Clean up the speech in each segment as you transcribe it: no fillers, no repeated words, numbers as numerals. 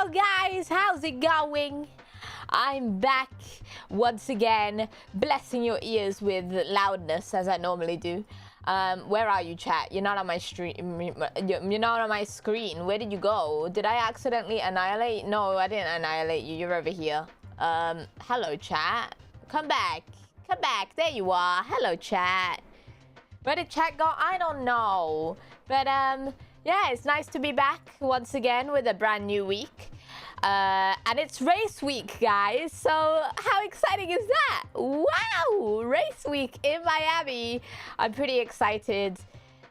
Hello guys, how's it going? I'm back once again, blessing your ears with loudness as I normally do. Where are you, chat? You're not on my stream. You're not on my screen. Where did you go? Did I accidentally annihilate? No, I didn't annihilate you. You're over here. Hello, chat. Come back. Come back. There you are. Hello, chat. Where did chat go? I don't know. But, yeah, it's nice to be back once again with a brand new week. And it's race week, guys. So how exciting is that? Wow! Race week in Miami. I'm pretty excited.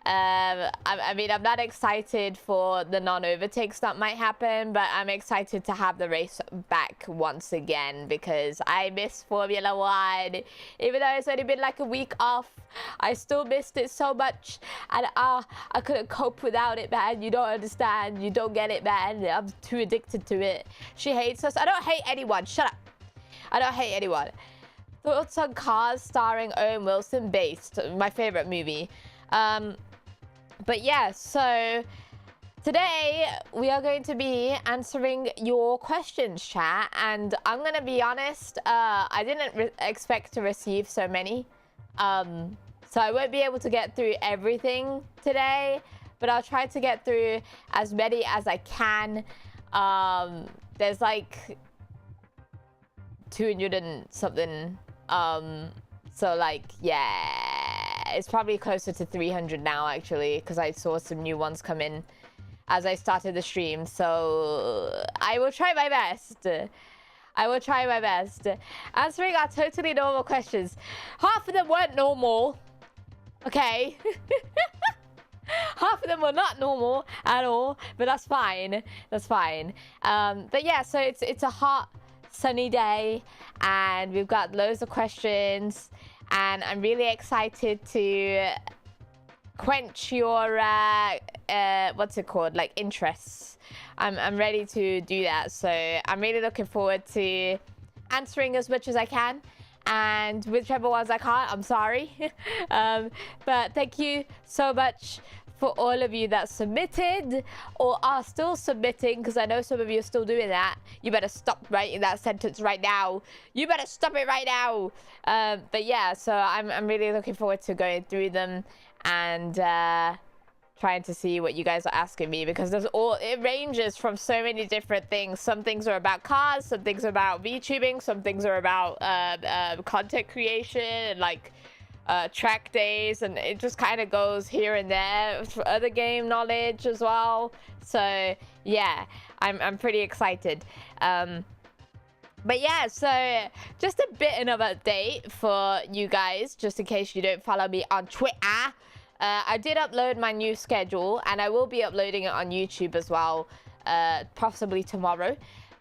I mean, I'm not excited for the non-overtakes that might happen, but I'm excited to have the race back once again because I miss Formula 1. Even though it's only been like a week off, I still missed it so much. And I couldn't cope without it, man. You don't understand. You don't get it, man. I'm too addicted to it. She hates us. I don't hate anyone. Shut up. I don't hate anyone. Thoughts on Cars starring Owen Wilson based. My favorite movie. But yeah, so today we are going to be answering your questions, chat. And I'm going to be honest, I didn't expect to receive so many. So I won't be able to get through everything today, but I'll try to get through as many as I can. There's like 200 and something. So like, yeah, it's probably closer to 300 now, actually, because I saw some new ones come in as I started the stream. So I will try my best. I will try my best. Answering our totally normal questions. Half of them weren't normal. Okay. Half of them were not normal at all, but that's fine. That's fine. But yeah, so it's a hot, sunny day, and we've got loads of questions. And I'm really excited to quench your, what's it called? Like, interests. I'm ready to do that. So I'm really looking forward to answering as much as I can. And whichever ones I can't, I'm sorry. But thank you so much for all of you that submitted or are still submitting, because I know some of you are still doing that. You better stop writing that sentence right now. You better stop it right now. But yeah, so I'm really looking forward to going through them and trying to see what you guys are asking me, because it ranges from so many different things. Some things are about cars, some things are about VTubing, some things are about content creation and like track days, and it just kind of goes here and there for other game knowledge as well. So yeah, I'm pretty excited. But yeah, so just a bit of an update for you guys, just in case you don't follow me on Twitter. I did upload my new schedule, and I will be uploading it on YouTube as well, possibly tomorrow.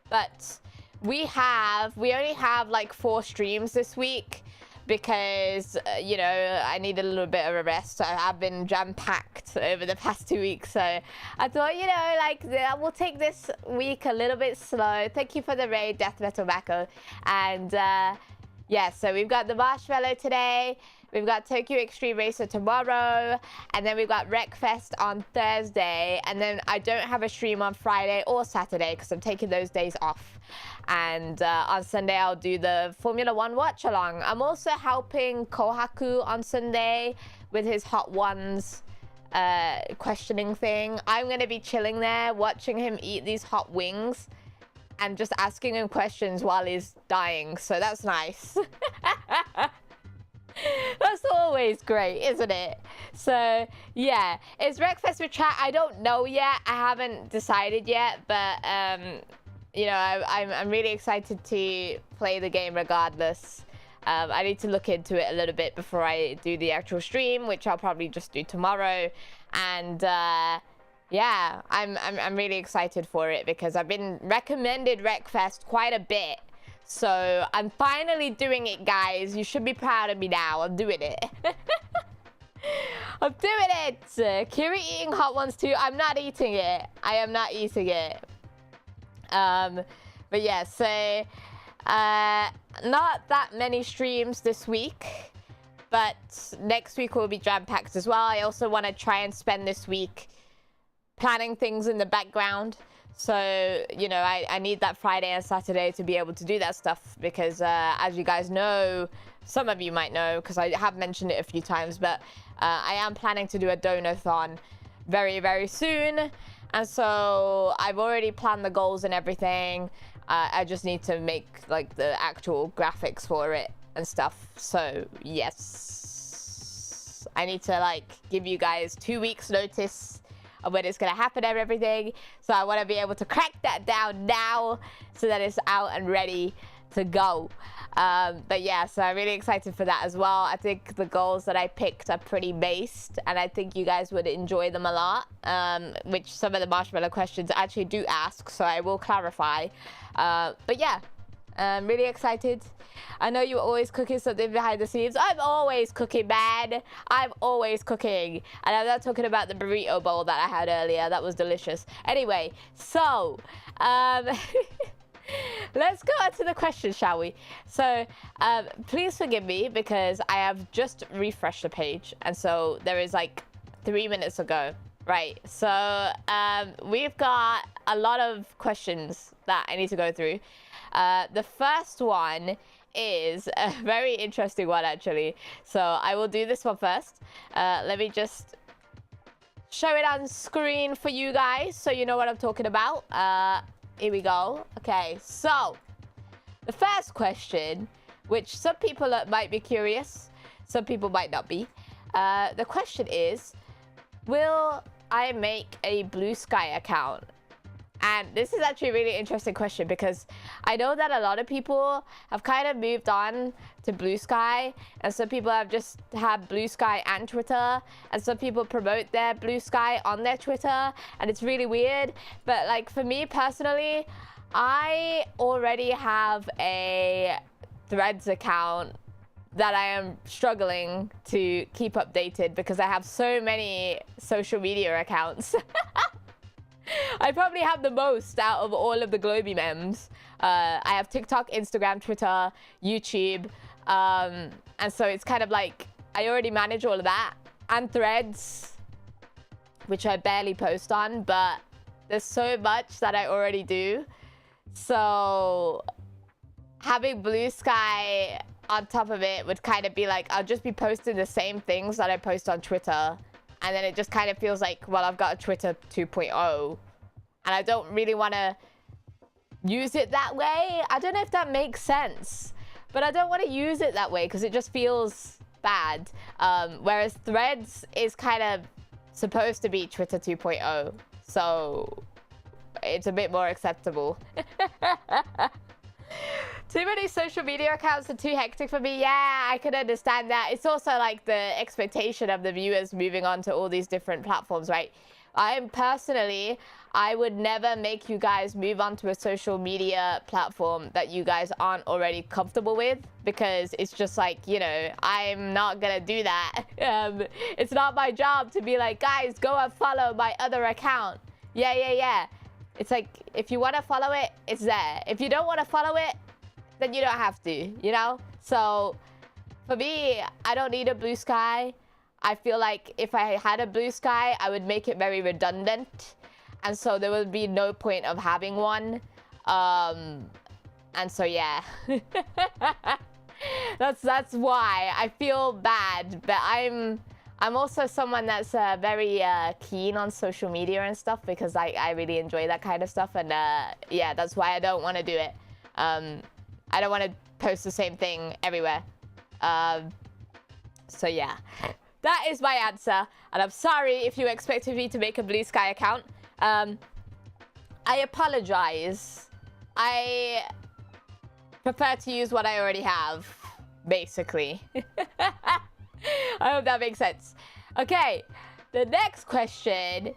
But we only have like 4 streams this week, because you know, I need a little bit of a rest. I've been jam-packed over the past 2 weeks, so I thought, you know, like, we'll take this week a little bit slow. Thank you for the raid, Death Metal Mako. And yeah, so we've got the Marshmallow today, we've got Tokyo Extreme Racer tomorrow, and then we've got Wreckfest on Thursday, and then I don't have a stream on Friday or Saturday because I'm taking those days off. And on Sunday I'll do the Formula 1 watch along. I'm also helping Kohaku on Sunday with his Hot Ones questioning thing. I'm gonna be chilling there watching him eat these hot wings and just asking him questions while he's dying, so that's nice. That's always great, isn't it? So yeah, is Wreckfest with chat? I don't know yet. I haven't decided yet, but you know, I'm really excited to play the game regardless. I need to look into it a little bit before I do the actual stream, which I'll probably just do tomorrow. And yeah, I'm really excited for it because I've been recommended Wreckfest quite a bit. So I'm finally doing it, guys. You should be proud of me now. I'm doing it. I'm doing it. Kiri eating hot ones too. I'm not eating it. I am not eating it. But yeah, so not that many streams this week, but next week will be jam-packed as well. I also want to try and spend this week planning things in the background So, you know, I need that Friday and Saturday to be able to do that stuff because, as you guys know, some of you might know because I have mentioned it a few times, but I am planning to do a donathon very, very soon. And so I've already planned the goals and everything. I just need to make, like, the actual graphics for it and stuff. So, yes. I need to, like, give you guys 2 weeks notice of when it's gonna happen and everything. So I want to be able to crack that down now so that it's out and ready to go. But yeah, so I'm really excited for that as well. I think the goals that I picked are pretty based, and I think you guys would enjoy them a lot, which some of the marshmallow questions actually do ask, so I will clarify. But yeah, I'm really excited. I know you're always cooking something behind the scenes. I'm always cooking, man. I'm always cooking. And I'm not talking about the burrito bowl that I had earlier. That was delicious. Anyway, so let's go on to the questions, shall we? So please forgive me because I have just refreshed the page. And so there is like 3 minutes ago. Right. So we've got a lot of questions that I need to go through. The first one is a very interesting one, actually. So I will do this one first. Let me just show it on screen for you guys so you know what I'm talking about. Here we go. Okay, so the first question, which some people might be curious, some people might not be. The question is, will I make a Blue Sky account? And this is actually a really interesting question because I know that a lot of people have kind of moved on to Blue Sky, and some people have just had Blue Sky and Twitter, and some people promote their Blue Sky on their Twitter, and it's really weird. But like for me personally, I already have a Threads account that I am struggling to keep updated because I have so many social media accounts. I probably have the most out of all of the GLOBIE memes. I have TikTok, Instagram, Twitter, YouTube. And so it's kind of like I already manage all of that. And Threads, which I barely post on, but there's so much that I already do. So having Blue Sky on top of it would kind of be like, I'll just be posting the same things that I post on Twitter. And then it just kind of feels like, well, I've got a Twitter 2.0. And I don't really want to use it that way. I don't know if that makes sense. But I don't want to use it that way because it just feels bad. Whereas Threads is kind of supposed to be Twitter 2.0. So it's a bit more acceptable. Too many social media accounts are too hectic for me. Yeah, I can understand that. It's also like the expectation of the viewers moving on to all these different platforms, right? I would never make you guys move on to a social media platform that you guys aren't already comfortable with, because it's just like, you know, I'm not gonna do that. It's not my job to be like, guys, go and follow my other account. Yeah. It's like, if you want to follow it, it's there. If you don't want to follow it, then you don't have to, you know? So for me, I don't need a Blue Sky. I feel like if I had a Blue Sky, I would make it very redundant. And so there would be no point of having one. And so, yeah. That's why I feel bad. But I'm also someone that's very keen on social media and stuff because I really enjoy that kind of stuff. And yeah, that's why I don't want to do it. I don't want to post the same thing everywhere. So yeah, that is my answer. And I'm sorry if you expected me to make a Blue Sky account. I apologize. I prefer to use what I already have, basically. I hope that makes sense. Okay, the next question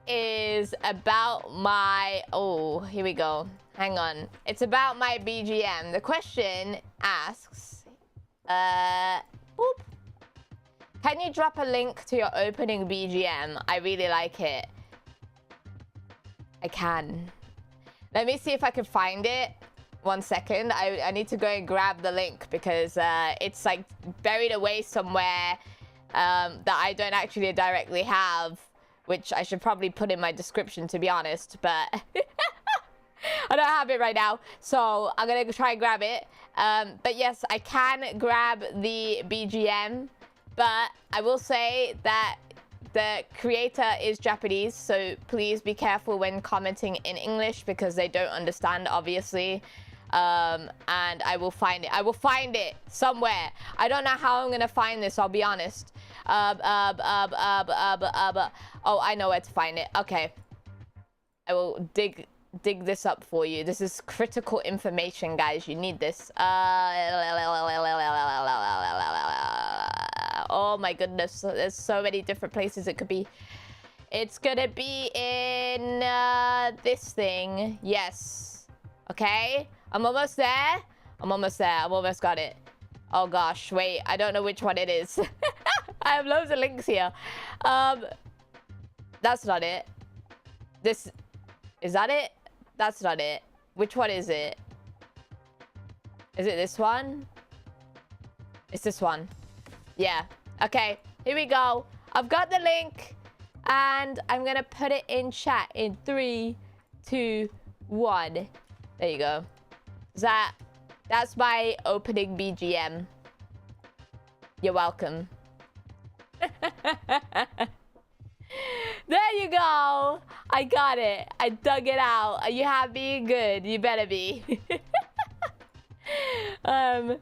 is about my... Oh, here we go. Hang on. It's about my BGM. The question asks... Boop. Can you drop a link to your opening BGM? I really like it. I can. Let me see if I can find it. 1 second. I need to go and grab the link because it's like buried away somewhere that I don't actually directly have, which I should probably put in my description, to be honest. But I don't have it right now, so I'm gonna try and grab it. But yes, I can grab the BGM, but I will say that the creator is Japanese, so please be careful when commenting in English because they don't understand, obviously. And I will find it. I will find it somewhere. I don't know how I'm gonna find this, I'll be honest. Oh, I know where to find it. Okay. I will dig this up for you. This is critical information, guys. You need this. Oh my goodness. There's so many different places it could be. It's gonna be in this thing. Yes. Okay. I'm almost there. I'm almost there. I've almost got it. Oh gosh. Wait. I don't know which one it is. I have loads of links here. That's not it. This... Is that it? That's not it. Which one is it? Is it this one? It's this one. Yeah. Okay. Here we go. I've got the link. And I'm going to put it in chat in 3, 2, 1. There you go. That's my opening BGM. You're welcome. There you go. I got it. I dug it out. Are you happy? Good. You better be. I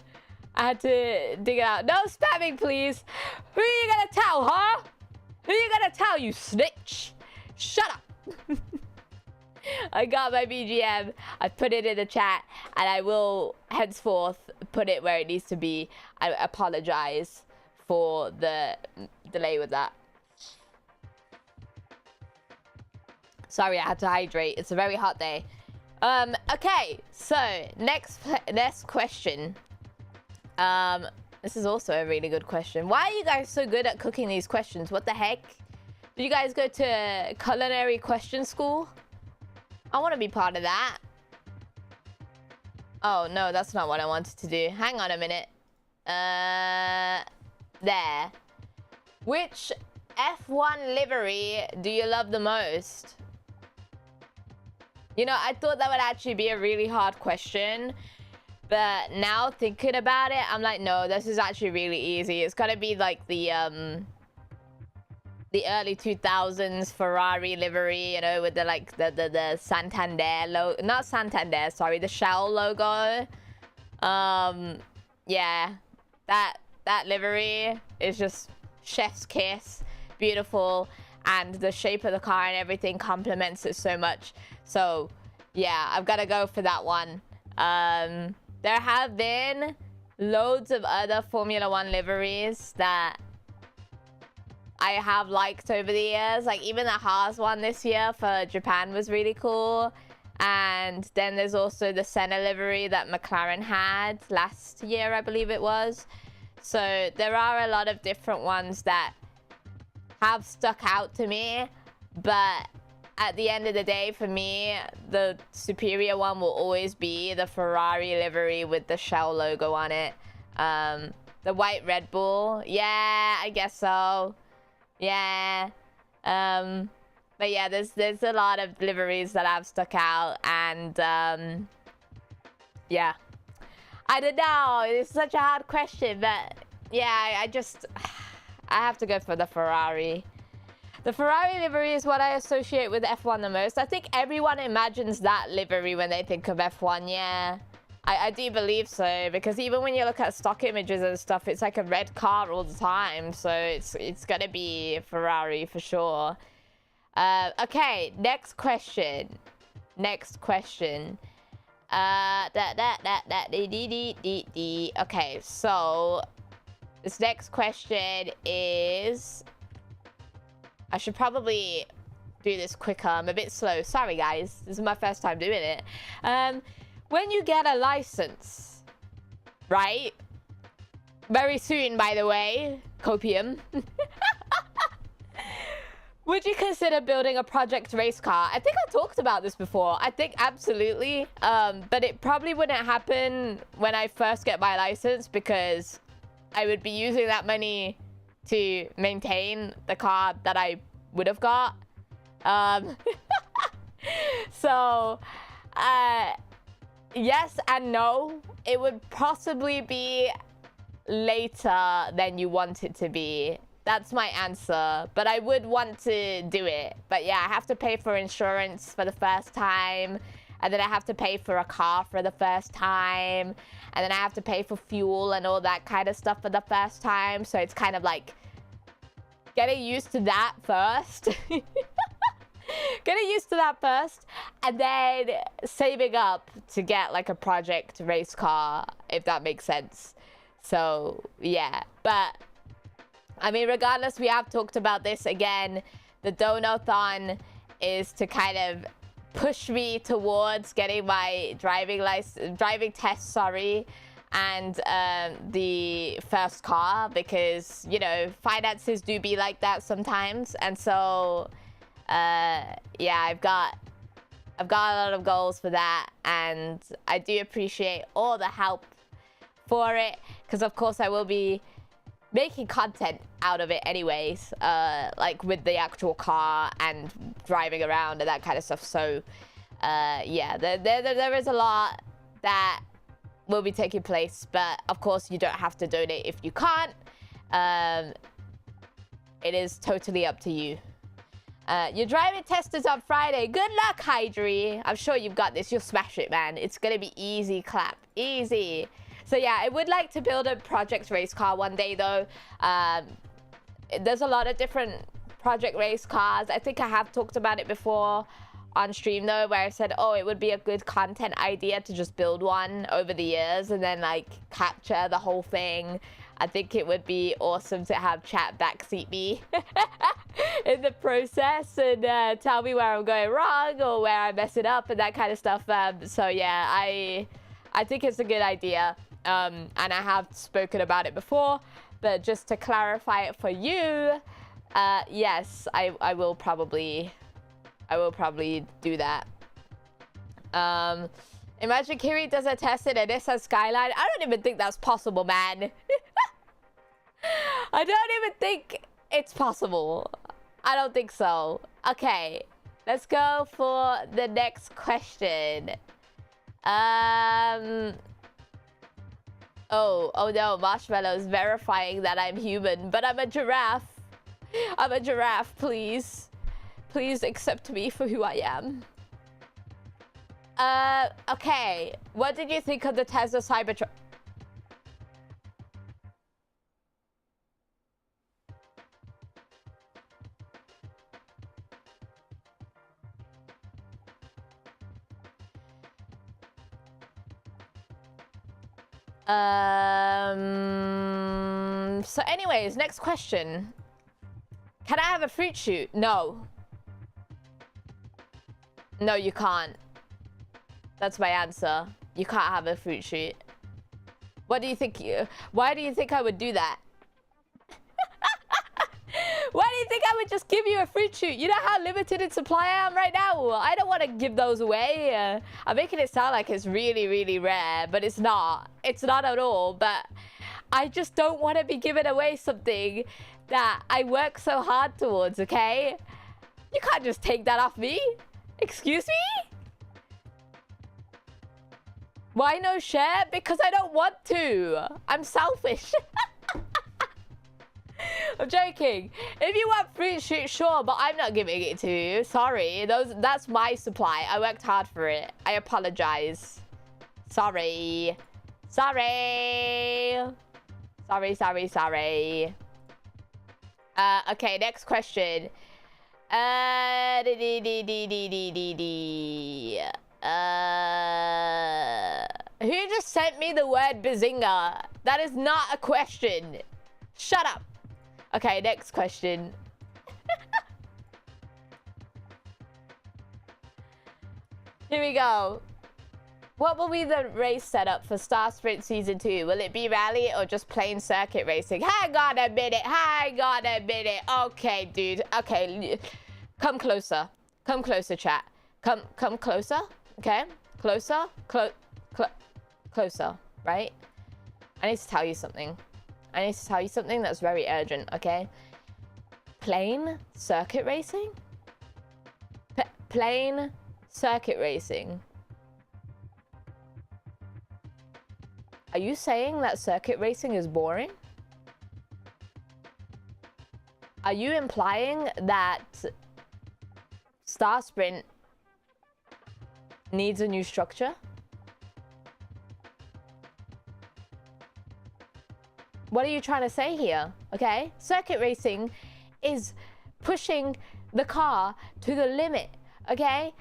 had to dig it out. No spamming, please. Who are you gonna tell, huh? Who are you gonna tell, you snitch? Shut up. I got my BGM. I put it in the chat, and I will henceforth put it where it needs to be. I apologize for the delay with that. Sorry, I had to hydrate. It's a very hot day. Okay, so next question. This is also a really good question. Why are you guys so good at cooking these questions? What the heck? Did you guys go to culinary question school? I want to be part of that. Oh, no, that's not what I wanted to do. Hang on a minute. There. Which F1 livery do you love the most? You know, I thought that would actually be a really hard question. But now thinking about it, I'm like, no, this is actually really easy. It's gotta be like the early 2000s Ferrari livery, you know, with the like the Santander logo, not Santander, sorry, the Shell logo. Yeah, that livery is just chef's kiss, beautiful, and the shape of the car and everything complements it so much. So yeah, I've got to go for that one. There have been loads of other Formula 1 liveries that I have liked over the years. Like even the Haas one this year for Japan was really cool. And then there's also the Senna livery that McLaren had last year, I believe it was. So there are a lot of different ones that have stuck out to me. But at the end of the day, for me, the superior one will always be the Ferrari livery with the Shell logo on it. The white Red Bull. Yeah, I guess so. Yeah. But yeah, there's a lot of liveries that have stuck out. And yeah. I don't know. It's such a hard question. But yeah, I have to go for the Ferrari. The Ferrari livery is what I associate with F1 the most. I think everyone imagines that livery when they think of F1, yeah. I do believe so, because even when you look at stock images and stuff, it's like a red car all the time. So it's gonna be Ferrari for sure. Okay, next question. Next question. Okay, so this next question is... I should probably do this quicker. I'm a bit slow. Sorry, guys. This is my first time doing it. When you get a license, right? Very soon, by the way. Copium. Would you consider building a project race car? I think I talked about this before. I think absolutely. But it probably wouldn't happen when I first get my license because I would be using that money to maintain the car that I would have got. So Yes and no. It would possibly be later than you want it to be. That's my answer. But I would want to do it. But yeah, I have to pay for insurance for the first time. And then I have to pay for a car for the first time. And then I have to pay for fuel and all that kind of stuff for the first time. So it's kind of like getting used to that first. Getting used to that first. And then saving up to get like a project race car, if that makes sense. So yeah, but I mean, regardless, we have talked about this again. The Donathon is to kind of push me towards getting my driving test, and the first car, because, you know, finances do be like that sometimes. And so yeah, I've got a lot of goals for that, and I do appreciate all the help for it, because of course I will be making content out of it anyways, like with the actual car and driving around and that kind of stuff. So yeah, there is a lot that will be taking place, but of course you don't have to donate if you can't. It is totally up to you. Your driving test is on Friday. Good luck, Hydri. I'm sure you've got this. You'll smash it, man. It's gonna be easy clap. Easy. So yeah, I would like to build a project race car one day though. There's a lot of different project race cars. I think I have talked about it before on stream though, where I said, oh, it would be a good content idea to just build one over the years and then like capture the whole thing. I think it would be awesome to have chat backseat me in the process and tell me where I'm going wrong or where I mess it up and that kind of stuff. So yeah, I think it's a good idea. And I have spoken about it before, but just to clarify it for you, yes, I will probably do that. Imagine Kiri does a test in a Nissan Skyline. I don't even think that's possible, man. I don't even think it's possible. I don't think so. Okay, let's go for the next question. Oh no, Marshmallow is verifying that I'm human, but I'm a giraffe. I'm a giraffe, please. Please accept me for who I am. Okay. What did you think of the Tesla Cybertruck? So anyways, next question. Can I have a fruit shoot? No. No, you can't. That's my answer. You can't have a fruit shoot. What do you think why do you think I would do that? Why do you think I would just give you a fruit shoot? You know how limited in supply I am right now? I don't want to give those away. I'm making it sound like it's really, really rare, but it's not. It's not at all. But I just don't want to be giving away something that I work so hard towards, okay? You can't just take that off me. Excuse me? Why no share? Because I don't want to. I'm selfish. I'm joking. If you want fruit shoot, sure, but I'm not giving it to you. Sorry. That's my supply. I worked hard for it. I apologize. Sorry. Sorry. Sorry. Okay, next question. Who just sent me the word bazinga? That is not a question. Shut up. Okay, next question. Here we go. What will be the race setup for Star Sprint Season 2? Will it be rally or just plain circuit racing? Hang on a minute. Okay, dude. Okay, come closer. Come closer, chat. Come closer. Okay, closer. Closer, right? I need to tell you something. I need to tell you something that's very urgent, okay? Plain circuit racing? Plain circuit racing. Are you saying that circuit racing is boring? Are you implying that Star Sprint needs a new structure? What are you trying to say here? Okay, circuit racing is pushing the car to the limit. Okay,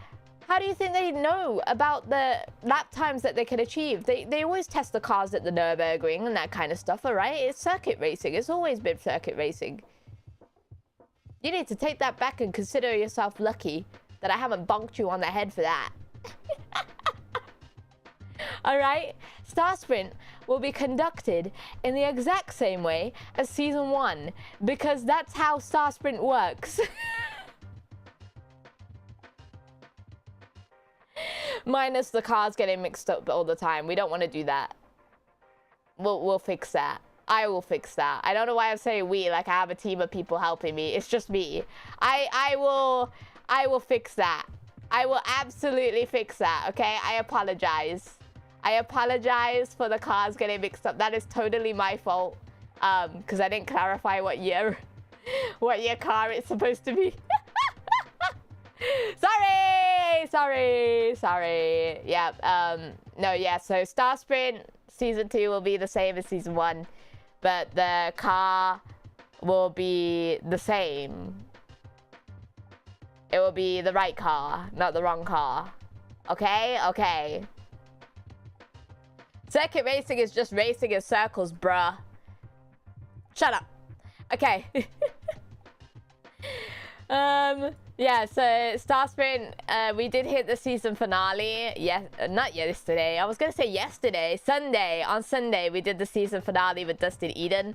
how do you think they know about the lap times that they can achieve? They always test the cars at the Nürburgring and that kind of stuff, all right? It's circuit racing. It's always been circuit racing. You need to take that back and consider yourself lucky that I haven't bonked you on the head for that. All right? Star Sprint will be conducted in the exact same way as Season 1 because that's how Star Sprint works. Minus the cars getting mixed up all the time. We don't want to do that. We'll fix that. I will fix that. I don't know why I'm saying we, like I have a team of people helping me. It's just me. I will fix that. I will absolutely fix that, okay? I apologize. I apologize for the cars getting mixed up. That is totally my fault. Because I didn't clarify what year car it's supposed to be. Sorry. Yeah, no, yeah, so Star Sprint Season 2 will be the same as Season 1. But the car will be the same. It will be the right car, not the wrong car. Okay? Okay. Circuit racing is just racing in circles, bruh. Shut up. Okay. Yeah, so Star Sprint, we did hit the season finale. Yeah, not yesterday. I was gonna say yesterday. Sunday. On Sunday, we did the season finale with Dustin Eden.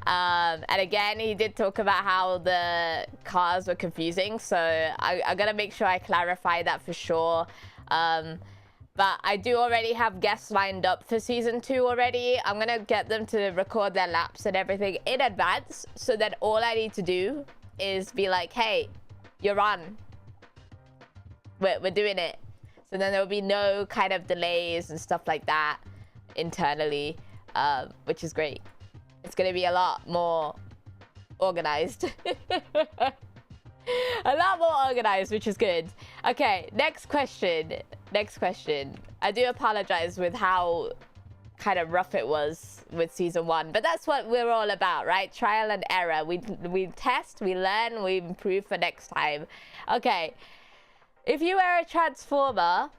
And again, he did talk about how the cars were confusing. So I'm gonna make sure I clarify that for sure. But I do already have guests lined up for Season 2 already. I'm gonna get them to record their laps and everything in advance. So that all I need to do is be like, hey, you're on. We're doing it. So then there will be no kind of delays and stuff like that internally, which is great. It's going to be a lot more organized. A lot more organized, which is good. Okay, next question. I do apologize with how kind of rough it was with Season 1, but that's what we're all about, right? Trial and error. We test, we learn, we improve for next time. Okay, if you were a transformer,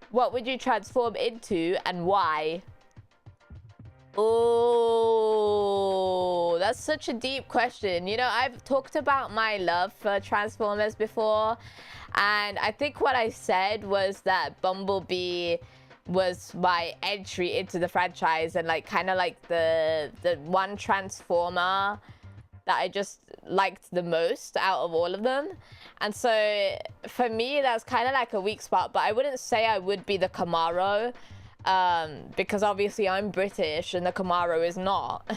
what would you transform into and why? Oh, that's such a deep question. You know, I've talked about my love for Transformers before, and I think what I said was that Bumblebee was my entry into the franchise, and like kind of like the one Transformer that I just liked the most out of all of them. And so for me, that's kind of like a weak spot, but I wouldn't say I would be the Camaro, because obviously I'm British and the Camaro is not.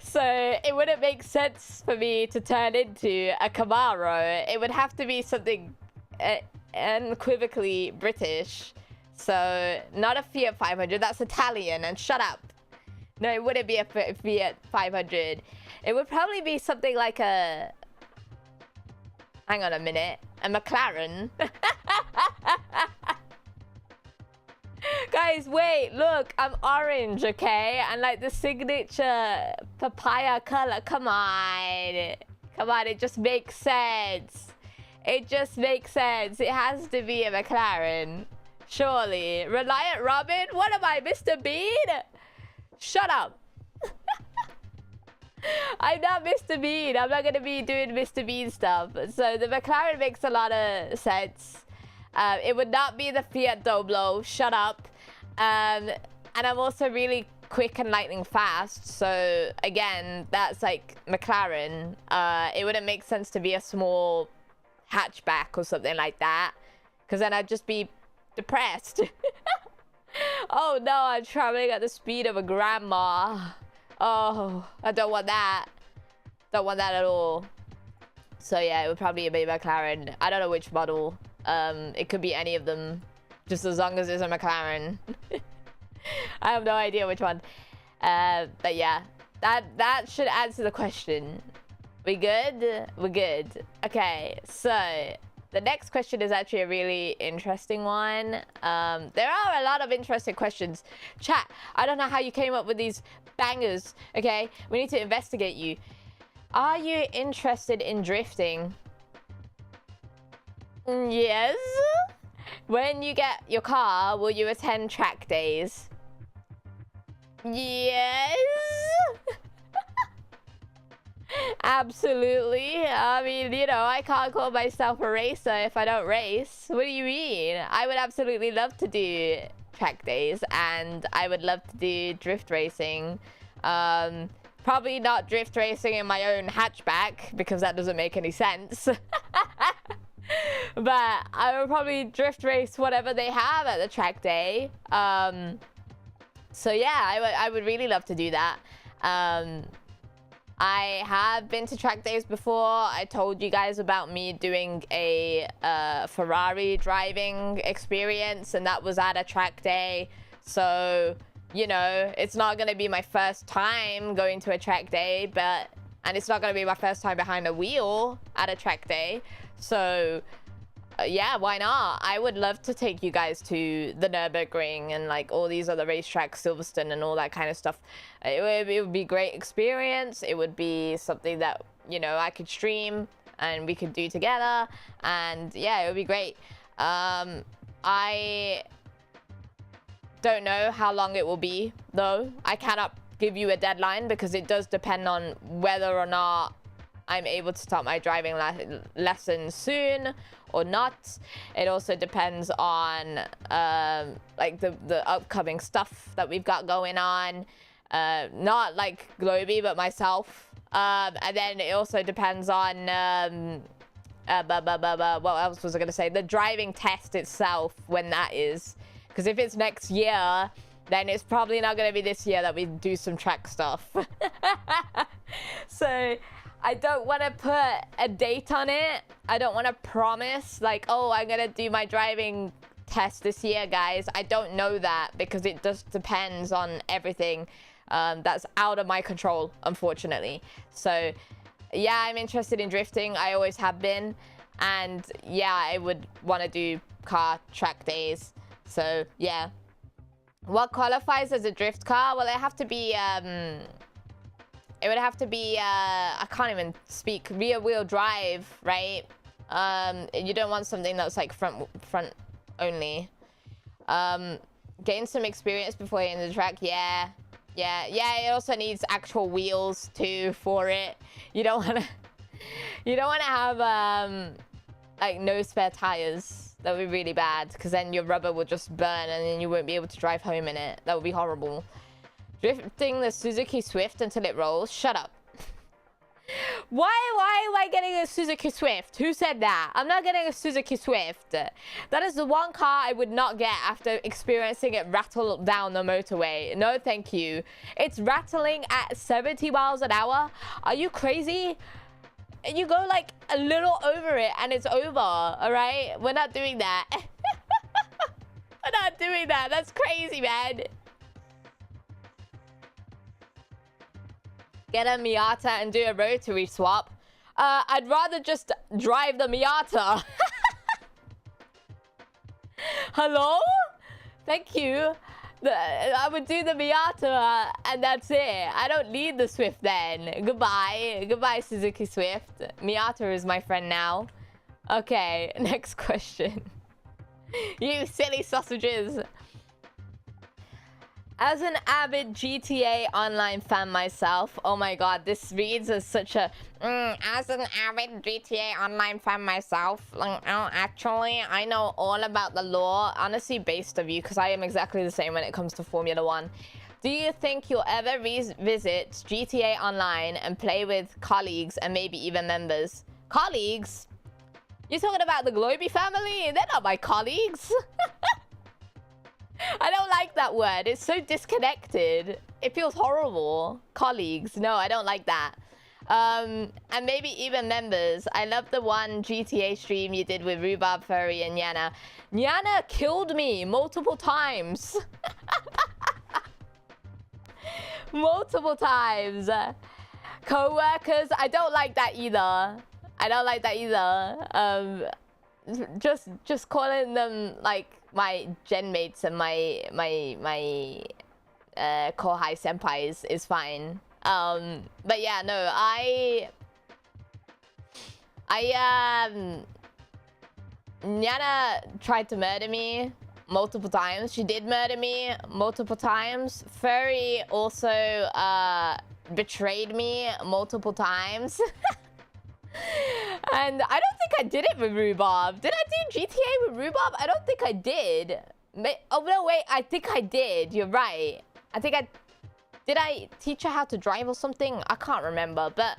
So it wouldn't make sense for me to turn into a Camaro. It would have to be something unequivocally British. So not a Fiat 500, that's Italian, and shut up. No, it wouldn't be a Fiat 500. It would probably be something like a, hang on a minute, a McLaren. Guys, wait, look, I'm orange, okay? And like the signature papaya color, come on, it just makes sense. It just makes sense. It has to be a McLaren. Surely. Reliant Robin? What am I, Mr. Bean? Shut up. I'm not Mr. Bean. I'm not going to be doing Mr. Bean stuff. So the McLaren makes a lot of sense. It would not be the Fiat Doblo. Shut up. And I'm also really quick and lightning fast. So again, that's like McLaren. It wouldn't make sense to be a small hatchback or something like that, because then I'd just be depressed. Oh no, I'm traveling at the speed of a grandma. Oh, I don't want that. Don't want that at all. So yeah, it would probably be a McLaren. I don't know which model. It could be any of them, just as long as it's a McLaren. I have no idea which one. But yeah, that should answer the question. We good? We're good. Okay, so the next question is actually a really interesting one. There are a lot of interesting questions. Chat, I don't know how you came up with these bangers, okay? We need to investigate you. Are you interested in drifting? Yes. When you get your car, will you attend track days? Yes. Absolutely. I mean, you know, I can't call myself a racer if I don't race. What do you mean? I would absolutely love to do track days, and I would love to do drift racing. Probably not drift racing in my own hatchback, because that doesn't make any sense. But I would probably drift race whatever they have at the track day. So yeah, I would really love to do that. I have been to track days before. I told you guys about me doing a Ferrari driving experience, and that was at a track day. So, you know, it's not going to be my first time going to a track day, and it's not going to be my first time behind a wheel at a track day. So, yeah, why not? I would love to take you guys to the Nürburgring and like all these other racetracks, Silverstone and all that kind of stuff. It would be a great experience. It would be something that, you know, I could stream and we could do together. And yeah, it would be great. I don't know how long it will be, though. I cannot give you a deadline because it does depend on whether or not I'm able to start my driving lesson soon or not. It also depends on like the upcoming stuff that we've got going on. Not like GLOBIE, but myself. And then it also depends on what else was I gonna say? The driving test itself, when that is. Because if it's next year, then it's probably not gonna be this year that we do some track stuff. So I don't want to put a date on it. I don't want to promise like, oh, I'm gonna do my driving test this year, guys. I don't know that because it just depends on everything that's out of my control, unfortunately. So yeah, I'm interested in drifting. I always have been. And yeah, I would want to do car track days. So yeah. What qualifies as a drift car? Well, it have to be it would have to be I can't even speak, rear wheel drive, right? You don't want something that's like front only. Gain some experience before you're in the track. Yeah, it also needs actual wheels too for it. You don't want to have like no spare tires. That would be really bad, because then your rubber will just burn and then you won't be able to drive home in it. That would be horrible. Drifting the Suzuki Swift until it rolls. Shut up. Why am I getting a Suzuki Swift? Who said that? I'm not getting a Suzuki Swift. That is the one car I would not get after experiencing it rattle down the motorway. No, thank you. It's rattling at 70 miles an hour. Are you crazy? You go like a little over it and it's over, all right? We're not doing that. We're not doing that. That's crazy, man. Get a Miata and do a rotary swap. I'd rather just drive the Miata. Hello? Thank you. I would do the Miata and that's it. I don't need the Swift then. Goodbye. Goodbye, Suzuki Swift. Miata is my friend now. Okay, next question. You silly sausages. As an avid GTA Online fan myself, oh my god, this reads as such a... as an avid GTA Online fan myself, actually, I know all about the lore, honestly based of you, because I am exactly the same when it comes to Formula 1. Do you think you'll ever visit GTA Online and play with colleagues and maybe even members? Colleagues? You're talking about the GLOBIE family? They're not my colleagues. I don't like that word. It's so disconnected. It feels horrible. Colleagues. No, I don't like that. And maybe even members. I love the one GTA stream you did with Rhubarb Furry and Yana. Yana killed me multiple times. Multiple times. Co-workers, I don't like that either. I don't like that either. Just calling them like my gen mates and my kohai senpais is fine. But yeah, no, Nyana tried to murder me multiple times. She did murder me multiple times. Furry also betrayed me multiple times. And I don't think I did it with Rhubarb. Did I do GTA with Rhubarb? I don't think I did. Oh no, wait, I think I did. You're right. I think did I teach her how to drive or something? I can't remember, but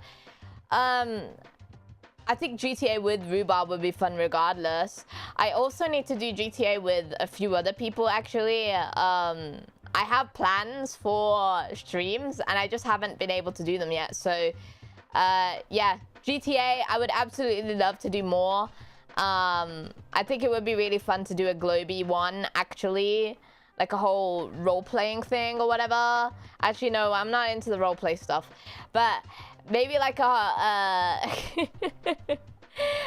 I think GTA with Rhubarb would be fun regardless. I also need to do GTA with a few other people actually. I have plans for streams and I just haven't been able to do them yet. So yeah, GTA, I would absolutely love to do more. I think it would be really fun to do a GLOBIE one actually. Like a whole role-playing thing or whatever. Actually, no, I'm not into the role-play stuff. But maybe like a an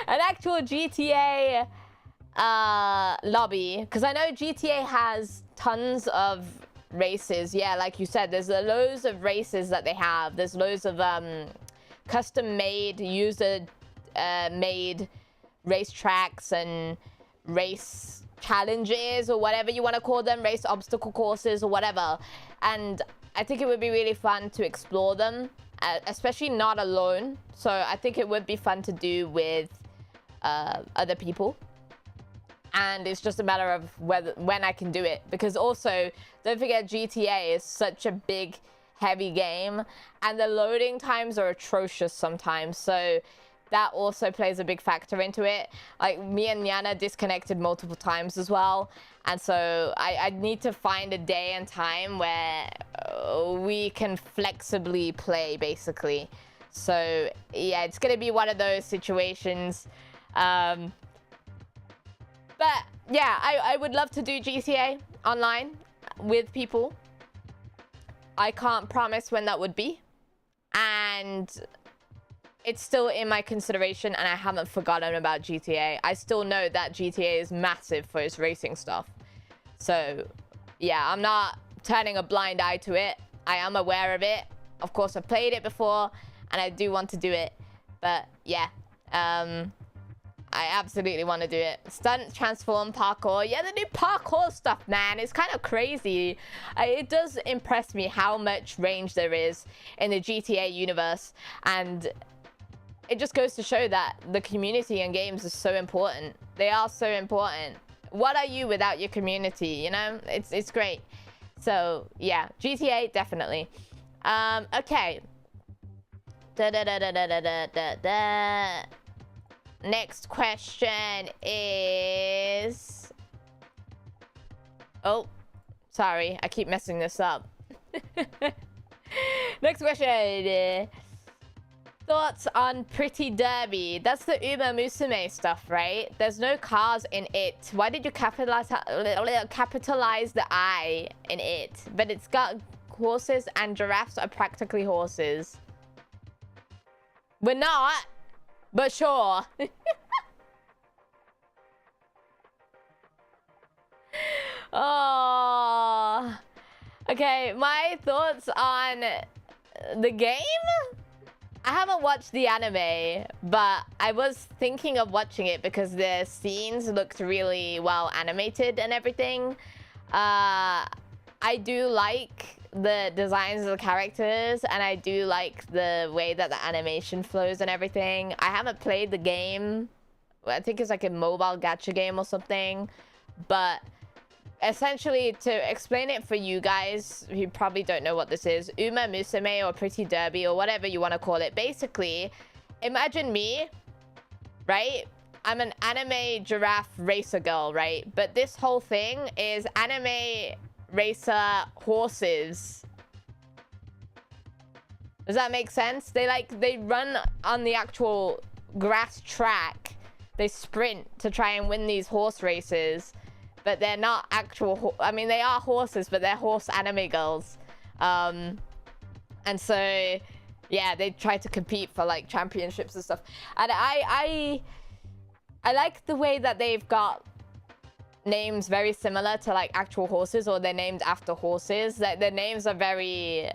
actual GTA lobby. Because I know GTA has tons of races. Yeah, like you said, there's loads of races that they have. There's loads of custom-made, user-made racetracks and race challenges or whatever you want to call them, race obstacle courses or whatever. And I think it would be really fun to explore them, especially not alone. So I think it would be fun to do with other people. And it's just a matter of when I can do it. Because also, don't forget GTA is such a big, heavy game. And the loading times are atrocious sometimes. So that also plays a big factor into it. Like, me and Nyana disconnected multiple times as well. And so I need to find a day and time where we can flexibly play, basically. So, yeah, it's going to be one of those situations. But, yeah, I would love to do GTA online with people. I can't promise when that would be. And it's still in my consideration and I haven't forgotten about GTA. I still know that GTA is massive for its racing stuff. So, yeah, I'm not turning a blind eye to it. I am aware of it. Of course, I've played it before and I do want to do it. But, yeah, I absolutely want to do it. Stunt, transform, parkour. Yeah, the new parkour stuff, man. It's kind of crazy. It does impress me how much range there is in the GTA universe. And it just goes to show that the community in games is so important. They are so important. What are you without your community, you know? It's great. So, yeah. GTA, definitely. Okay. Next question is... Oh, sorry. I keep messing this up. Next question. Thoughts on Pretty Derby? That's the Uma Musume stuff, right? There's no cars in it. Why did you capitalize the I in it? But it's got horses and giraffes are practically horses. We're not, but sure. Oh. Okay, my thoughts on the game? I haven't watched the anime, but I was thinking of watching it because the scenes looked really well animated and everything. I do like the designs of the characters, and I do like the way that the animation flows and everything. I haven't played the game. I think it's like a mobile gacha game or something. But essentially, to explain it for you guys who probably don't know what this is, Uma Musume or Pretty Derby or whatever you want to call it. Basically, imagine me, right? I'm an anime giraffe racer girl, right? But this whole thing is anime racer horses. Does that make sense? They run on the actual grass track. They sprint to try and win these horse races. But they're not actual... I mean, they are horses, but they're horse anime girls. And so, yeah, they try to compete for like championships and stuff. And I like the way that they've got names very similar to like actual horses, or they're named after horses. That their names are they're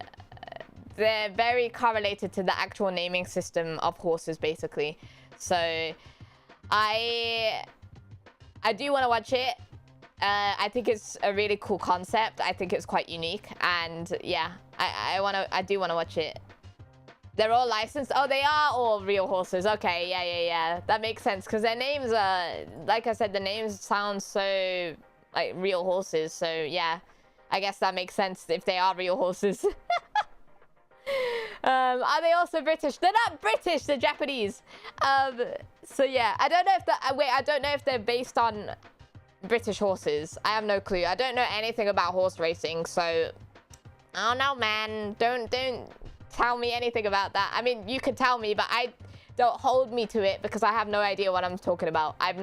very correlated to the actual naming system of horses, basically. So I do want to watch it. I think it's a really cool concept. I think it's quite unique, and yeah, I do want to watch it. They're all licensed. Oh, they are all real horses. Okay, yeah. That makes sense, because their names are, like I said, the names sound so like real horses. So yeah, I guess that makes sense if they are real horses. Are they also British? They're not British, they're Japanese. So yeah, I don't know if I don't know if they're based on British horses. I have no clue. I don't know anything about horse racing, so I don't know, man. Don't tell me anything about that. I mean, you could tell me, but don't hold me to it, because I have no idea what I'm talking about. I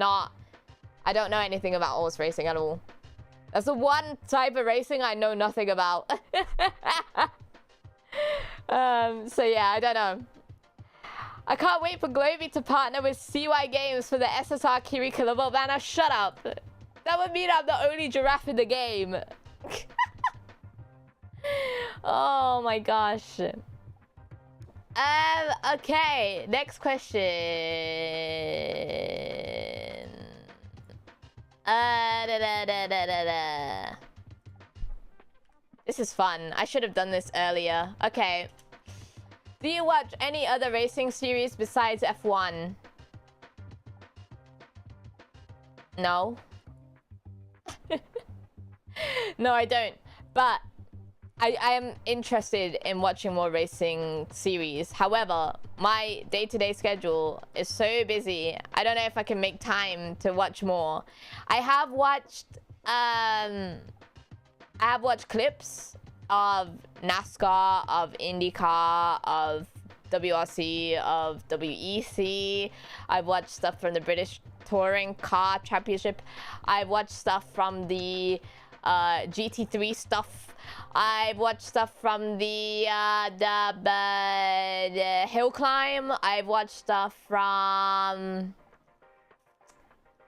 don't know anything about horse racing at all. That's the one type of racing I know nothing about. So yeah, I don't know. I can't wait for GLOBIE to partner with CY Games for the SSR Kiri Kilovolt banner. Shut up. That would mean I'm the only giraffe in the game. Oh my gosh. Okay, next question. This is fun. I should have done this earlier. Okay. Do you watch any other racing series besides F1? No. No, I don't. But I am interested in watching more racing series. However, my day-to-day schedule is so busy. I don't know if I can make time to watch more. I have watched clips of NASCAR, of IndyCar, of WRC, of WEC. I've watched stuff from the British Touring Car Championship. I've watched stuff from the GT3 stuff. I've watched stuff from the hill climb. I've watched stuff from...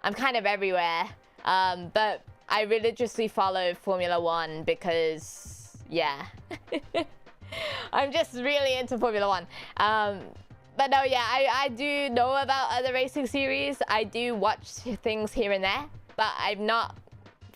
I'm kind of everywhere. But I religiously follow Formula 1 because, yeah. I'm just really into Formula 1. But no, yeah, I do know about other racing series. I do watch things here and there, but I'm not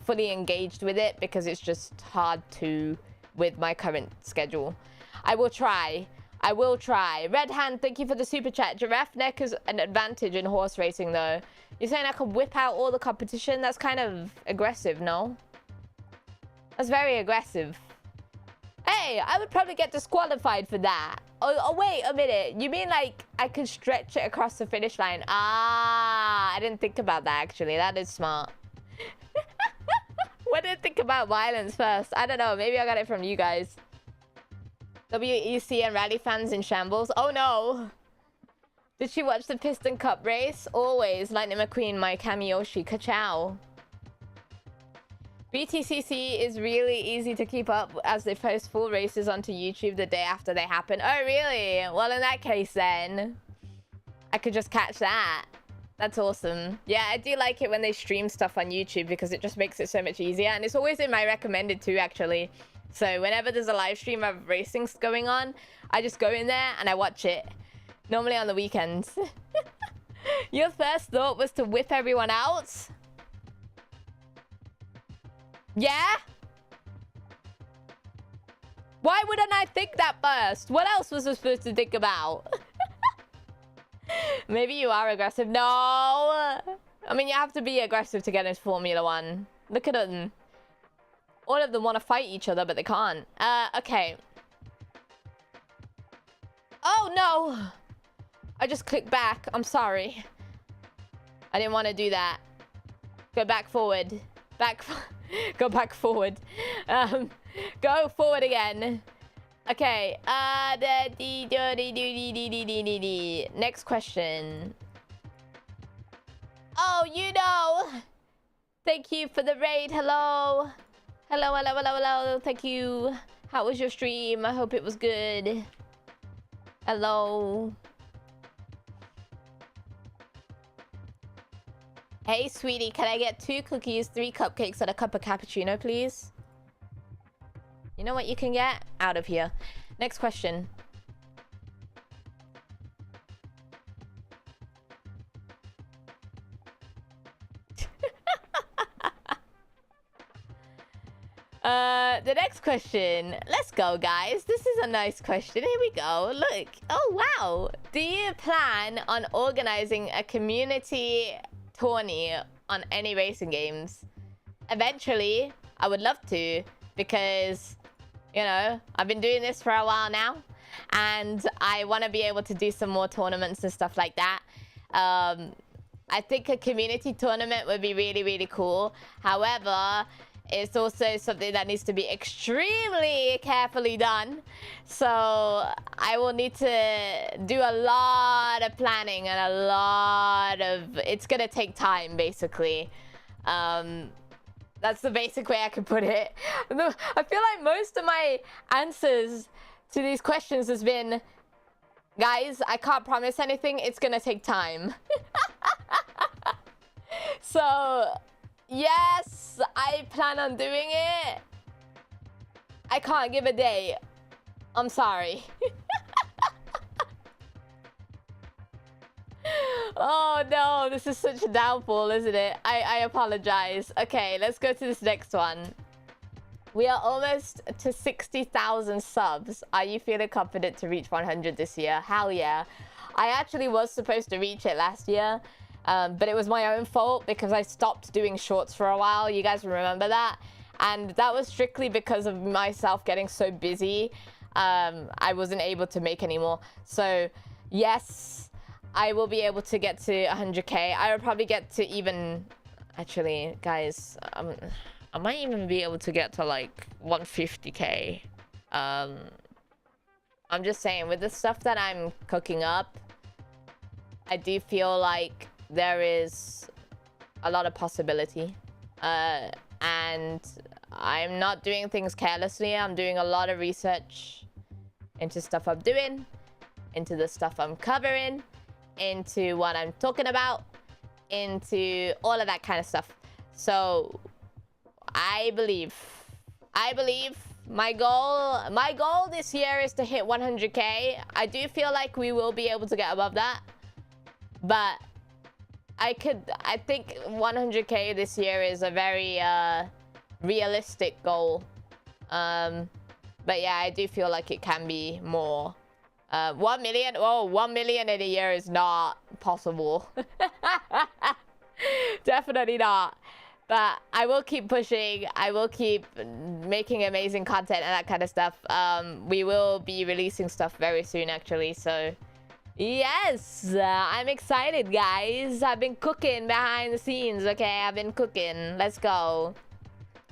fully engaged with it because it's just hard to with my current schedule. I will try. I will try. Red Hand, thank you for the super chat. Giraffe neck is an advantage in horse racing, though. You're saying I could whip out all the competition? That's kind of aggressive, no? That's very aggressive. Hey, I would probably get disqualified for that. Oh, wait a minute. You mean like I could stretch it across the finish line? Ah, I didn't think about that, actually. That is smart. What did I think about violence first? I don't know. Maybe I got it from you guys. WEC and rally fans in shambles. Oh no. Did she watch the Piston Cup race? Always. Lightning McQueen, my Kamiyoshi. Ka-chow. BTCC is really easy to keep up as they post full races onto YouTube the day after they happen. Oh, really? Well, in that case, then I could just catch that. That's awesome. Yeah, I do like it when they stream stuff on YouTube because it just makes it so much easier. And it's always in my recommended too, actually. So whenever there's a live stream of racing going on, I just go in there and I watch it. Normally on the weekends. Your first thought was to whip everyone out? Yeah? Why wouldn't I think that first? What else was I supposed to think about? Maybe you are aggressive. No! I mean, you have to be aggressive to get into Formula 1. Look at them. All of them want to fight each other, but they can't. Okay. Oh, no! I just clicked back. I'm sorry. I didn't want to do that. Go back forward. Go back forward. Go forward again. Okay. Next question. Oh, you know. Thank you for the raid. Hello. Hello. Thank you. How was your stream? I hope it was good. Hello. Hey, sweetie, can I get 2 cookies, 3 cupcakes, and a cup of cappuccino, please? You know what you can get? Out of here. Next question. The next question. Let's go, guys. This is a nice question. Here we go. Look. Oh, wow. Do you plan on organizing a community tourney on any racing games? Eventually, I would love to, because, you know, I've been doing this for a while now, and I want to be able to do some more tournaments and stuff like that. I think a community tournament would be really, really cool. However, it's also something that needs to be extremely carefully done. So I will need to do a lot of planning and a lot of... It's going to take time, basically. That's the basic way I could put it. I feel like most of my answers to these questions has been, guys, I can't promise anything. It's going to take time. So... yes, I plan on doing it. I can't give a date. I'm sorry. Oh no, this is such a downfall, isn't it? I apologize. Okay, let's go to this next one. We are almost to 60,000 subs. Are you feeling confident to reach 100 this year? Hell yeah. I actually was supposed to reach it last year. But it was my own fault because I stopped doing shorts for a while. You guys remember that? And that was strictly because of myself getting so busy. I wasn't able to make any more. So, yes, I will be able to get to 100k. I will probably get to even... Actually, guys, I might even be able to get to, like, 150k. I'm just saying, with the stuff that I'm cooking up, I do feel like there is a lot of possibility, and I'm not doing things carelessly. I'm doing a lot of research into stuff I'm doing, into the stuff I'm covering, into what I'm talking about, into all of that kind of stuff. So I believe my goal this year is to hit 100k. I do feel like we will be able to get above that, but I think 100k this year is a very realistic goal. But yeah, I do feel like it can be more. 1 million? Oh, 1 million in a year is not possible. Definitely not. But I will keep pushing. I will keep making amazing content and that kind of stuff. We will be releasing stuff very soon, actually, so... yes, I'm excited, guys. I've been cooking behind the scenes, okay? I've been cooking. Let's go.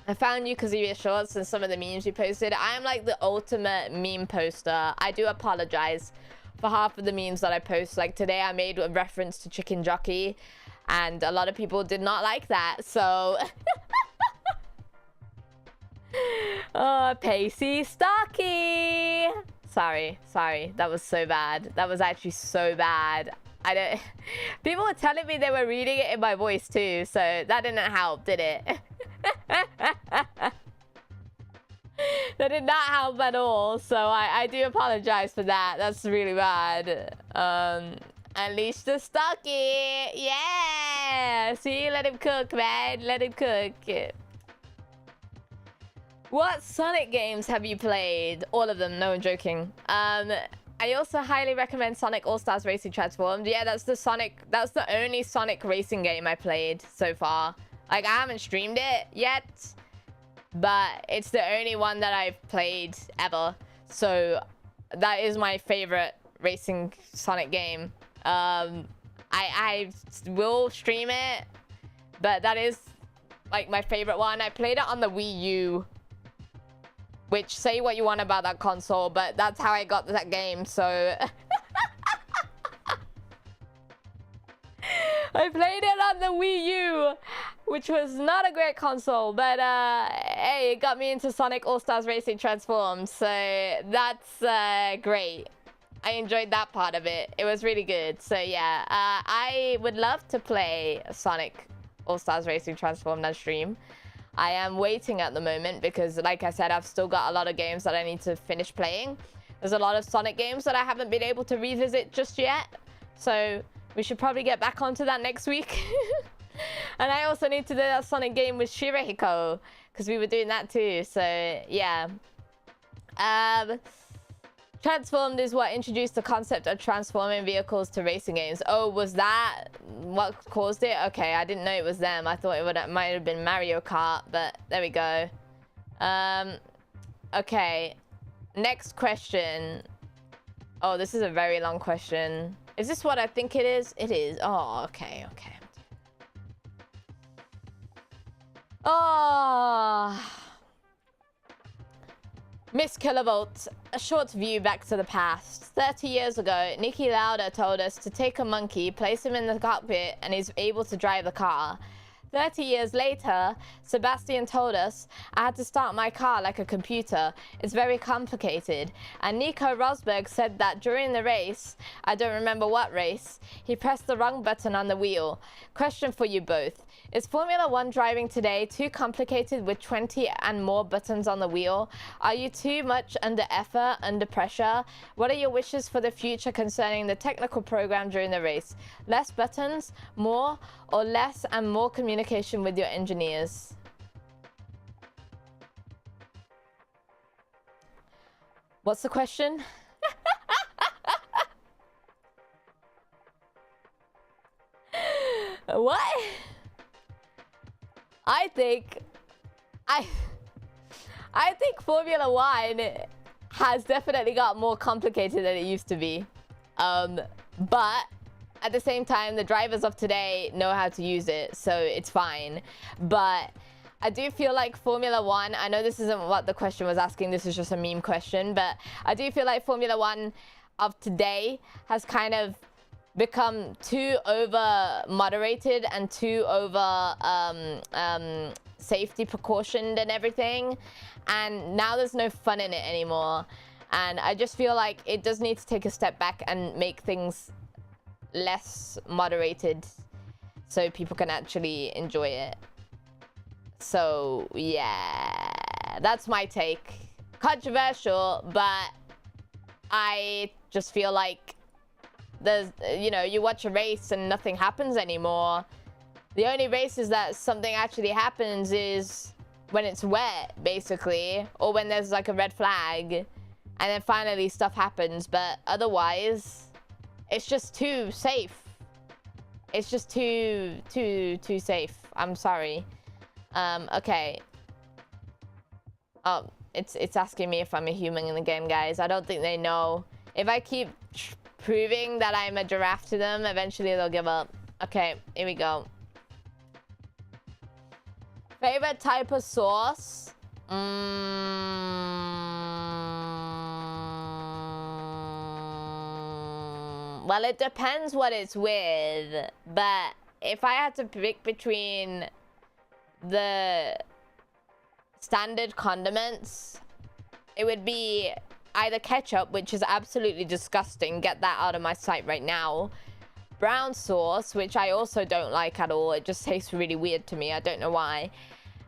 I found you because of your shorts and some of the memes you posted. I'm like the ultimate meme poster. I do apologize for half of the memes that I post. Like today, I made a reference to Chicken Jockey, and a lot of people did not like that, so... oh, Pacey Stocky! Sorry. That was so bad. That was actually so bad. I don't... people were telling me they were reading it in my voice too, so that didn't help, did it? That did not help at all, so I do apologize for that. That's really bad. Unleash the Stocky! Yeah! See, let him cook, man. Let him cook. What Sonic games have you played? All of them. No, I'm joking. I also highly recommend Sonic All-Stars Racing Transformed. Yeah, that's the only Sonic racing game I played so far. Like, I haven't streamed it yet, but it's the only one that I've played ever. So that is my favorite racing Sonic game. I will stream it, but that is like my favorite one. I played it on the Wii U, which, say what you want about that console, but that's how I got that game, so... I played it on the Wii U, which was not a great console, but hey, it got me into Sonic All-Stars Racing Transformed, so that's great. I enjoyed that part of it. It was really good. So yeah, I would love to play Sonic All-Stars Racing Transformed on stream. I am waiting at the moment because, like I said, I've still got a lot of games that I need to finish playing. There's a lot of Sonic games that I haven't been able to revisit just yet. So we should probably get back onto that next week. And I also need to do that Sonic game with Shirehiko, because we were doing that too. So yeah. Transformed is what introduced the concept of transforming vehicles to racing games. Oh, was that what caused it? Okay, I didn't know it was them. I thought it might have been Mario Kart, but there we go. Okay, next question. Oh, this is a very long question. Is this what I think it is? It is. Oh, okay, okay. Oh. Miss Kilovolt, a short view back to the past. 30 years ago, Niki Lauda told us to take a monkey, place him in the cockpit, and he's able to drive the car. 30 years later, Sebastian told us I had to start my car like a computer. It's very complicated. And Nico Rosberg said that during the race, I don't remember what race, he pressed the wrong button on the wheel. Question for you both. Is Formula 1 driving today too complicated with 20 and more buttons on the wheel? Are you too much under effort, under pressure? What are your wishes for the future concerning the technical program during the race? Less buttons, more, or less and more communication with your engineers? What's the question? What? I think Formula 1 has definitely got more complicated than it used to be. But at the same time, the drivers of today know how to use it, so it's fine. But I do feel like Formula 1, I know this isn't what the question was asking, this is just a meme question, but I do feel like Formula 1 of today has kind of become too over moderated and too over safety precautioned and everything, and now there's no fun in it anymore. And I just feel like it does need to take a step back and make things less moderated so people can actually enjoy it. So yeah, that's my take. Controversial, but I just feel like there's, you know, you watch a race and nothing happens anymore. The only races that something actually happens is when it's wet, basically, or when there's like a red flag, and then finally stuff happens. But otherwise, it's just too safe. It's just too safe. I'm sorry. Okay. Oh, it's asking me if I'm a human in the game, guys. I don't think they know. If I keep proving that I'm a giraffe to them, eventually they'll give up. Okay, here we go. Favorite type of sauce? Well, it depends what it's with. But if I had to pick between the standard condiments, it would be either ketchup, which is absolutely disgusting. Get that out of my sight right now. Brown sauce, which I also don't like at all. It just tastes really weird to me. I don't know why.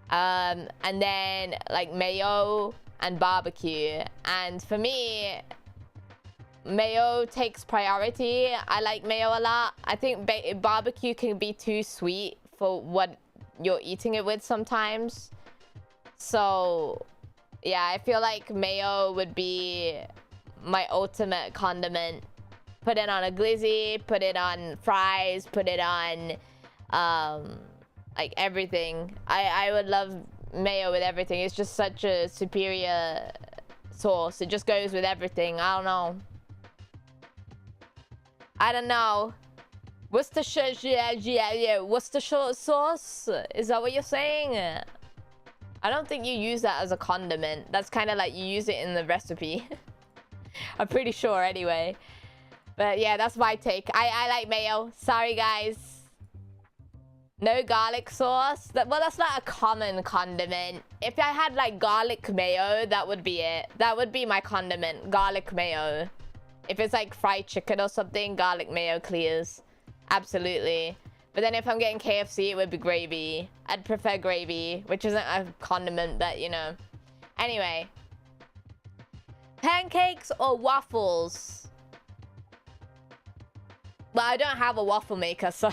And then like mayo and barbecue. And for me, mayo takes priority. I like mayo a lot. I think barbecue can be too sweet for what you're eating it with sometimes. So yeah, I feel like mayo would be my ultimate condiment. Put it on a glizzy, put it on fries, put it on like everything. I would love mayo with everything. It's just such a superior sauce. It just goes with everything. I don't know. I don't know. Worcestershire sauce? Is that what you're saying? I don't think you use that as a condiment. That's kind of like you use it in the recipe. I'm pretty sure anyway. But yeah, that's my take. I like mayo. Sorry, guys. No garlic sauce? Well, that's not a common condiment. If I had like garlic mayo, that would be it. That would be my condiment, garlic mayo. If it's like fried chicken or something, garlic mayo clears. Absolutely. But then if I'm getting KFC, it would be gravy. I'd prefer gravy, which isn't a condiment, but you know. Anyway. Pancakes or waffles? Well, I don't have a waffle maker, so...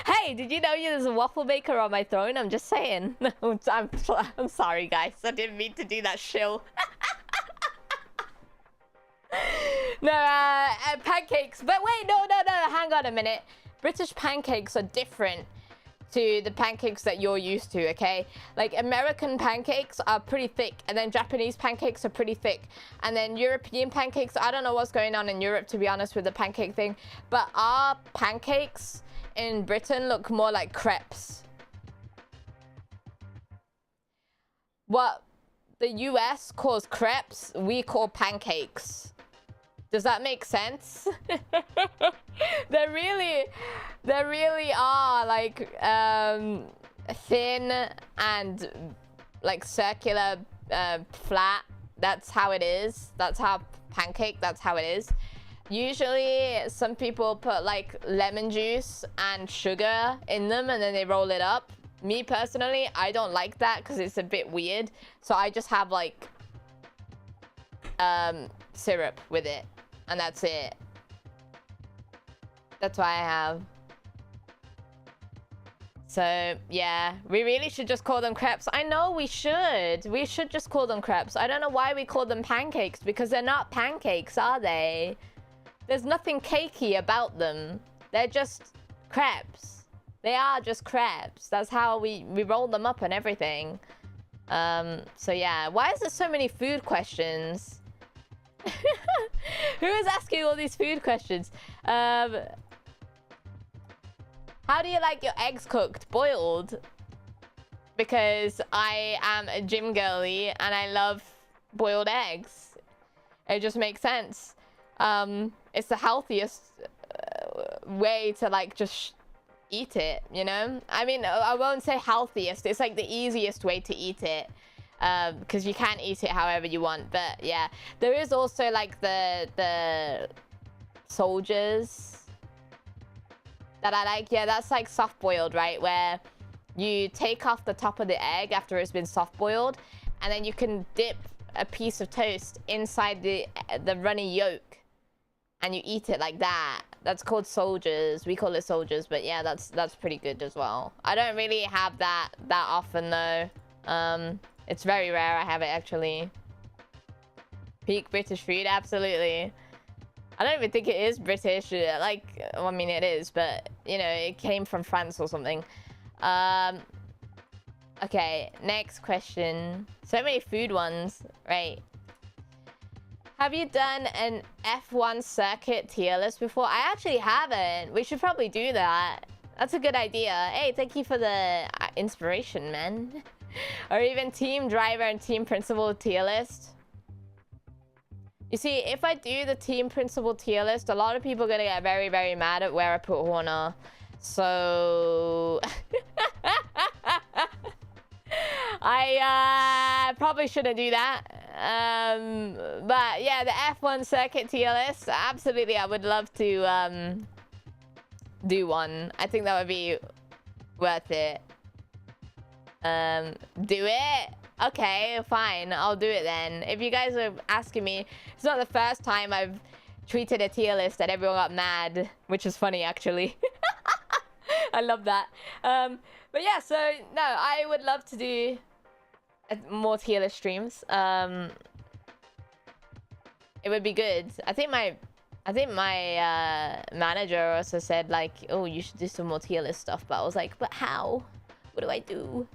Hey, did you know there's a waffle maker on my throne? I'm just saying. I'm sorry, guys. I didn't mean to do that shill. No, pancakes. But wait, no. Hang on a minute. British pancakes are different to the pancakes that you're used to, okay? Like, American pancakes are pretty thick, and then Japanese pancakes are pretty thick. And then European pancakes, I don't know what's going on in Europe, to be honest, with the pancake thing. But our pancakes in Britain look more like crepes. What the US calls crepes, we call pancakes. Does that make sense? They really are like thin and like circular, flat. That's how it is. That's how it is. Usually some people put like lemon juice and sugar in them and then they roll it up. Me personally, I don't like that because it's a bit weird. So I just have like syrup with it. And that's it. That's what I have. So, yeah. We really should just call them crepes. I know we should. We should just call them crepes. I don't know why we call them pancakes. Because they're not pancakes, are they? There's nothing cakey about them. They're just crepes. They are just crepes. That's how we roll them up and everything. So, yeah. Why is there so many food questions? Who is asking all these food questions? How do you like your eggs cooked? Boiled? Because I am a gym girly and I love boiled eggs. It just makes sense. It's the healthiest way to like just eat it, you know? I mean, I won't say healthiest. It's like the easiest way to eat it. Because you can eat it however you want, but yeah, there is also like the soldiers that I like. Yeah, that's like soft boiled, right? Where you take off the top of the egg after it's been soft boiled, and then you can dip a piece of toast inside the runny yolk, and you eat it like that. That's called soldiers. We call it soldiers, but yeah, that's pretty good as well. I don't really have that often though. It's very rare I have it, actually. Peak British food? Absolutely. I don't even think it is British. Like, well, I mean, it is, but, you know, it came from France or something. Okay, next question. So many food ones. Right. Have you done an F1 circuit tier list before? I actually haven't. We should probably do that. That's a good idea. Hey, thank you for the inspiration, man. Or even team driver and team principal tier list. You see, if I do the team principal tier list, a lot of people are gonna get very, very mad at where I put Horner. So I probably shouldn't do that. But yeah, the F1 circuit tier list, absolutely, I would love to do one. I think that would be worth it. Do it? Okay, fine. I'll do it then. If you guys are asking me, it's not the first time I've tweeted a tier list that everyone got mad, which is funny, actually. I love that. But yeah, so, no, I would love to do more tier list streams. It would be good. I think my manager also said, like, oh, you should do some more tier list stuff. But I was like, but how? What do I do?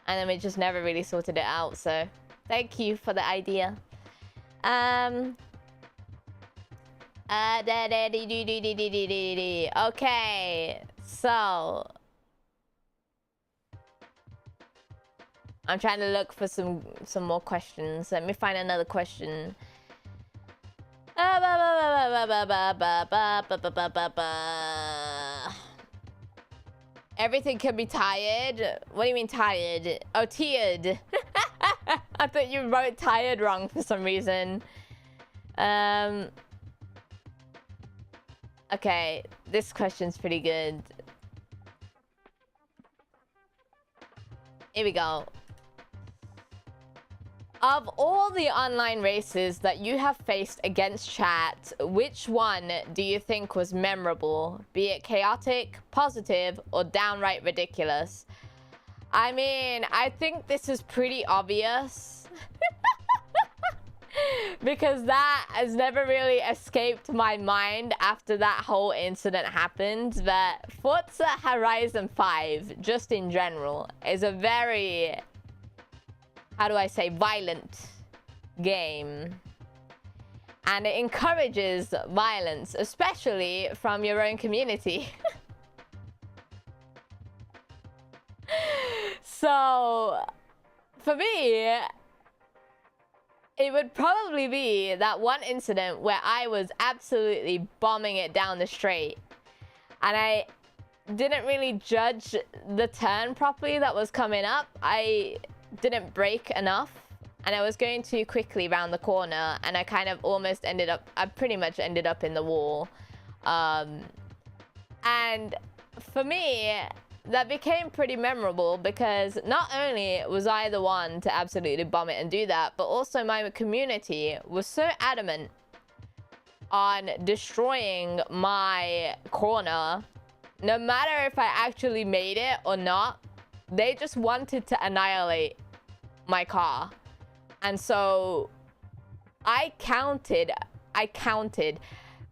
And then we just never really sorted it out. So thank you for the idea. Okay, so I'm trying to look for some more questions. Let me find another question. Everything can be tired. What do you mean tired? Oh, tiered. I thought you wrote tired wrong for some reason. Okay, this question's pretty good. Here we go. Of all the online races that you have faced against chat, which one do you think was memorable? Be it chaotic, positive, or downright ridiculous? I mean, I think this is pretty obvious. Because that has never really escaped my mind after that whole incident happened. But Forza Horizon 5, just in general, is a very... how do I say, violent game. And it encourages violence, especially from your own community. So, for me, it would probably be that one incident where I was absolutely bombing it down the straight. And I didn't really judge the turn properly that was coming up. I didn't brake enough and I was going too quickly around the corner and I kind of almost ended up, I pretty much ended up in the wall. And for me, that became pretty memorable because not only was I the one to absolutely bomb it and do that, but also my community was so adamant on destroying my corner. No matter if I actually made it or not, they just wanted to annihilate my car. And so I counted.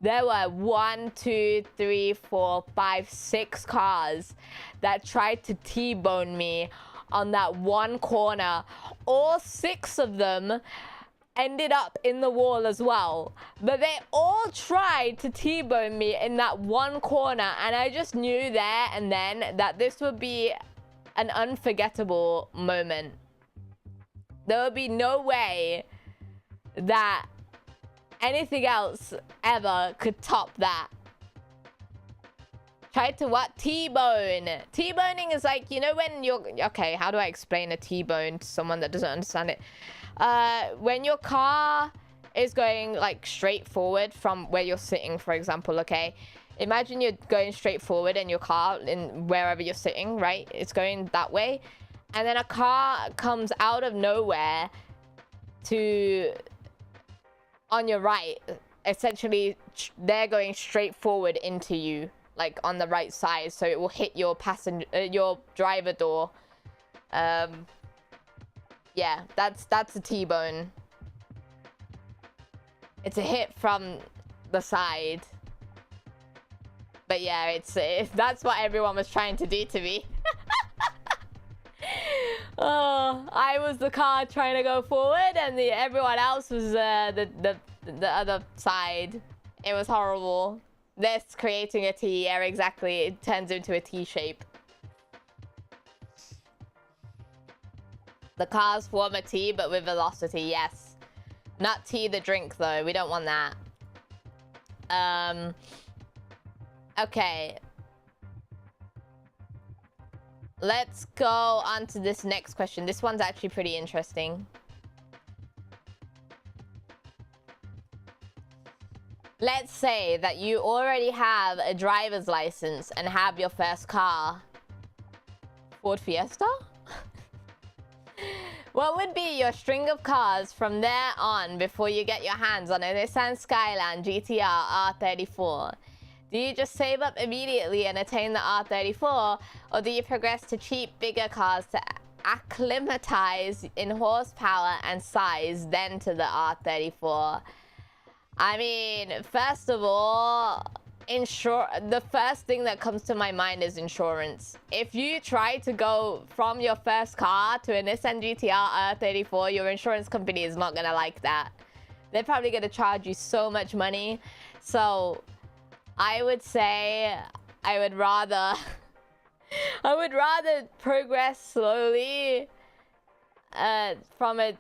There were 1, 2, 3, 4, 5, 6 cars that tried to T-bone me on that one corner. All 6 of them ended up in the wall as well. But they all tried to T-bone me in that one corner. And I just knew there and then that this would be an unforgettable moment. There would be no way that anything else ever could top that. Tried to what? T-bone. T-boning is like, you know when you're... Okay, how do I explain a T-bone to someone that doesn't understand it? When your car is going like straight forward from where you're sitting, for example, okay? Imagine you're going straight forward in your car, in wherever you're sitting, right? It's going that way. And then a car comes out of nowhere to... on your right. Essentially, they're going straight forward into you, like on the right side. So it will hit your passenger, your driver door. Yeah, that's a T-bone. It's a hit from the side. But yeah, that's what everyone was trying to do to me. Oh, I was the car trying to go forward, and everyone else was the other side. It was horrible. This creating a T, yeah, exactly. It turns into a T shape. The cars form a T, but with velocity, yes. Not T the drink, though. We don't want that. Okay. Let's go on to this next question. This one's actually pretty interesting. Let's say that you already have a driver's license and have your first car. Ford Fiesta? What would be your string of cars from there on before you get your hands on a Nissan Skyline GTR R34? Do you just save up immediately and attain the R34? Or do you progress to cheap, bigger cars to acclimatize in horsepower and size, then to the R34? I mean, first of all, the first thing that comes to my mind is insurance. If you try to go from your first car to a Nissan GTR R34, your insurance company is not gonna like that. They're probably gonna charge you so much money. So I would say I would rather progress slowly from a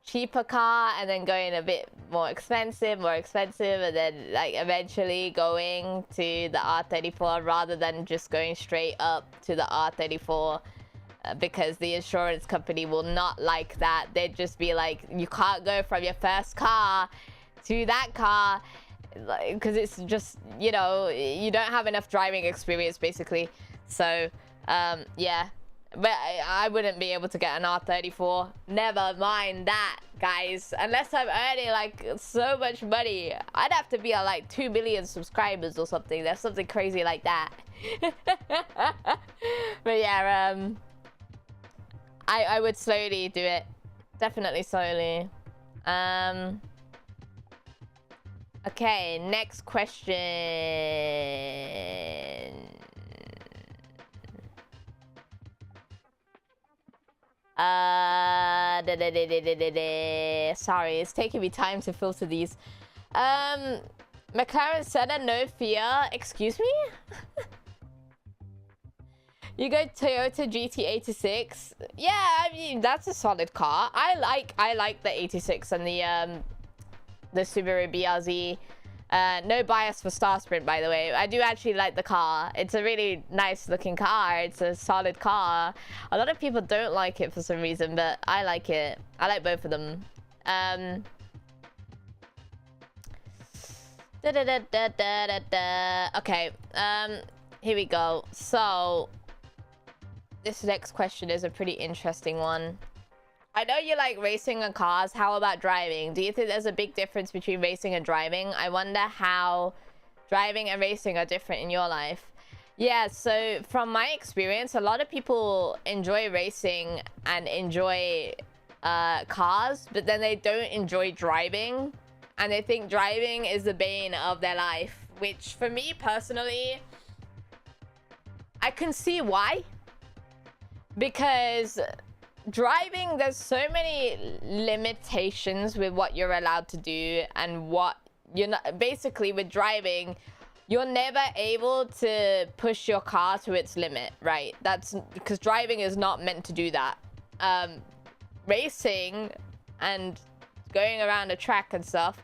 cheaper car and then going a bit more expensive, and then like eventually going to the R34 rather than just going straight up to the R34. Because the insurance company will not like that. They'd just be like, you can't go from your first car to that car, because it's just, you know, you don't have enough driving experience basically. So yeah, but I wouldn't be able to get an R34. Never mind that, guys. Unless I'm earning like so much money, I'd have to be at like 2 million subscribers or something. There's something crazy like that. But yeah, I would slowly do it. Definitely slowly. Okay, next question. Sorry, it's taking me time to filter these. McLaren Senna, no fear. Excuse me? You go Toyota GT86. Yeah, I mean, that's a solid car. I like the 86 and the Subaru BRZ. No bias for Star Sprint, by the way. I do actually like the car. It's a really nice looking car. It's a solid car. A lot of people don't like it for some reason, but I like it. I like both of them. Okay, here we go. So this next question is a pretty interesting one. I know you like racing and cars. How about driving? Do you think there's a big difference between racing and driving? I wonder how driving and racing are different in your life. Yeah, so from my experience, a lot of people enjoy racing and enjoy cars, but then they don't enjoy driving. And they think driving is the bane of their life, which for me personally, I can see why. Because driving, there's so many limitations with what you're allowed to do and what you're not. Basically, with driving, you're never able to push your car to its limit, right? That's because driving is not meant to do that. Racing and going around a track and stuff,